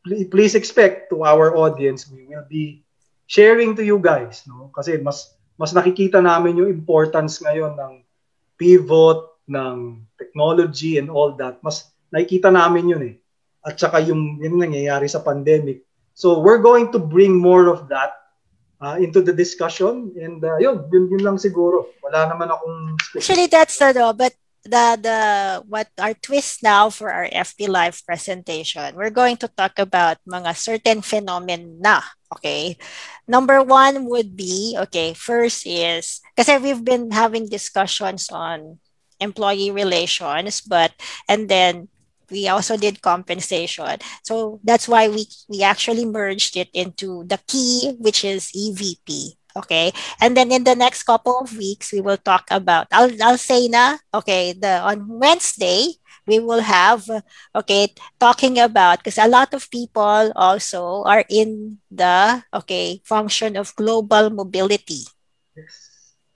please expect to our audience, we will be sharing to you guys, no? Kasi mas nakikita namin yung importance ngayon ng pivot, ng technology and all that. Mas nakikita namin yun eh. At saka yung nangyayari sa pandemic. So we're going to bring more of that into the discussion, and yun lang siguro. Wala naman akong specific. Actually, that's but what our twist now for our FP Live presentation, we're going to talk about mga certain phenomena. Okay. Number one would be, okay, first is, kasi we've been having discussions on employee relations, and then we also did compensation. So that's why we actually merged it into the key, which is EVP. Okay. And then in the next couple of weeks, we will talk about, I'll say na, okay, on Wednesday, we will have, okay, talking about, because a lot of people also are in the, okay, function of global mobility.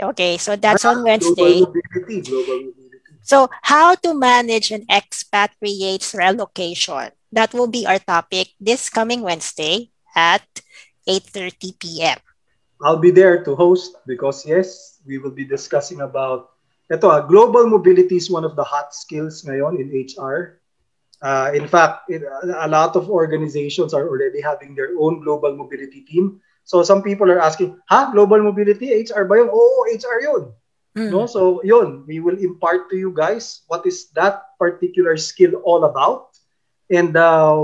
Okay. So that's on Wednesday. Global mobility. So how to manage an expatriate's relocation. That will be our topic this coming Wednesday at 8:30 p.m. I'll be there to host because, yes, we will be discussing about global mobility is one of the hot skills ngayon in HR. In fact, a lot of organizations are already having their own global mobility team. So some people are asking, global mobility, HR ba yun? Oo, HR yun. No? So yun, we will impart to you guys what is that particular skill all about and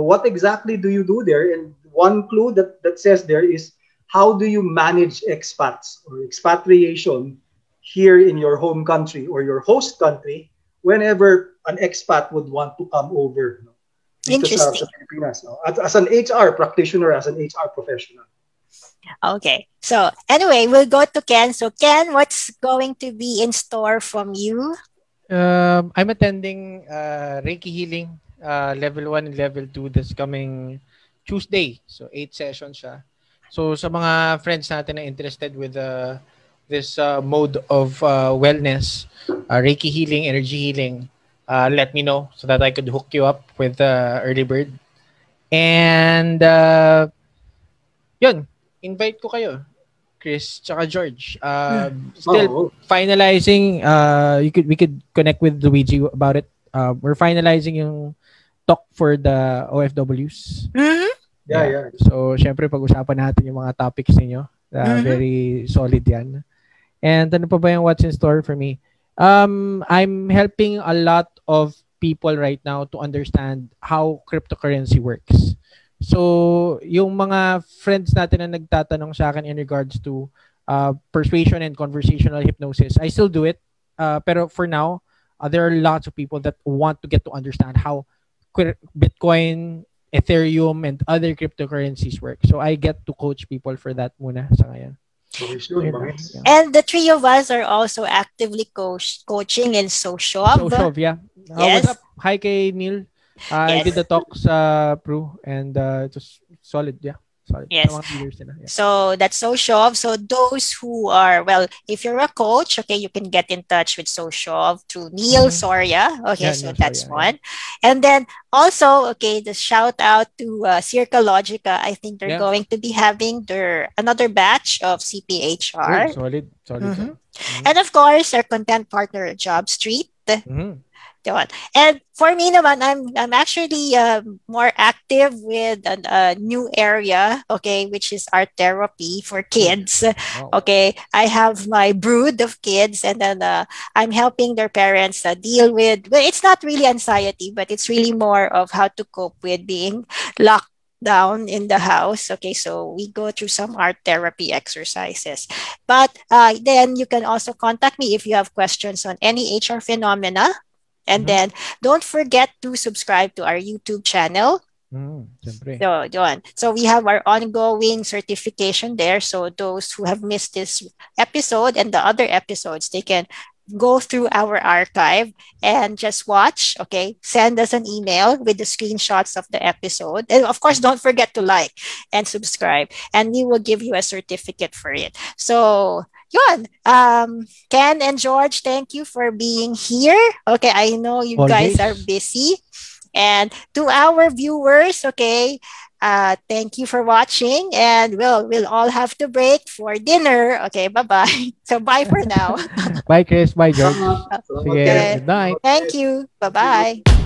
what exactly do you do there. And one clue that says there is, how do you manage expats or expatriation here in your home country or your host country whenever an expat would want to come over? No? Interesting. Sa Pilipinas, no? As an HR practitioner, as an HR professional. Okay. So anyway, we'll go to Ken. So Ken, what's going to be in store from you? I'm attending Reiki Healing level 1 and level 2 this coming Tuesday. So 8 sessions siya. So sa mga friends natin na interested with this mode of wellness, Reiki healing, energy healing, let me know so that I could hook you up with Early Bird. And yun, invite ko kayo, Chris tsaka George. Still finalizing, we could connect with Luigi about it. We're finalizing yung talk for the OFWs. Mm-hmm. Yeah. So, syempre, pag-usapan natin yung mga topics ninyo. Very solid yan. And ano pa ba yung what's in store for me? I'm helping a lot of people right now to understand how cryptocurrency works. So, yung mga friends natin na nagtatanong sa akin in regards to persuasion and conversational hypnosis, I still do it. Pero for now, there are lots of people that want to get to understand how Bitcoin, Ethereum, and other cryptocurrencies work. So I get to coach people for that muna sa ngayon. And the three of us are also actively coaching in Soshov. Soshov, yeah. Yes. What's up? Hi kay Neil. I did the talk sa Pru and it was solid, yeah. Solid. Yes. Sa mga leaders nila. Yeah. So that's Soshov. So those who are, well, if you're a coach, okay, you can get in touch with Soshov through Neil Soria. Okay, Yeah, so Neil that's Soria, one. And then also, okay, the shout out to Circa Logica. I think they're Yeah. going to be having their another batch of Uy, CPHR. solid. Mhm. And of course, our content partner, Job Street. Mhm. Yun. And for me naman, I'm actually more active with a new area, okay, which is art therapy for kids. Wow. Okay, I have my brood of kids, and then I'm helping their parents deal with. Well, it's not really anxiety, but it's really more of how to cope with being locked down in the house. Okay, so we go through some art therapy exercises. But then you can also contact me if you have questions on any HR phenomena. And then don't forget to subscribe to our YouTube channel. Siyempre. So, yun. So we have our ongoing certification there. So those who have missed this episode and the other episodes, they can go through our archive and just watch. Okay, send us an email with the screenshots of the episode, and of course, don't forget to like and subscribe, and we will give you a certificate for it. So yun. Ken and George, thank you for being here. Okay, I know you guys are Always. busy. And to our viewers, okay, thank you for watching. And we'll all have to break for dinner. Okay, bye-bye. So bye for now. Bye, Chris. Bye, George. Salamat. Salamat Sige. din. Okay. Good night. Salamat Thank din. you. Thank you. Bye-bye.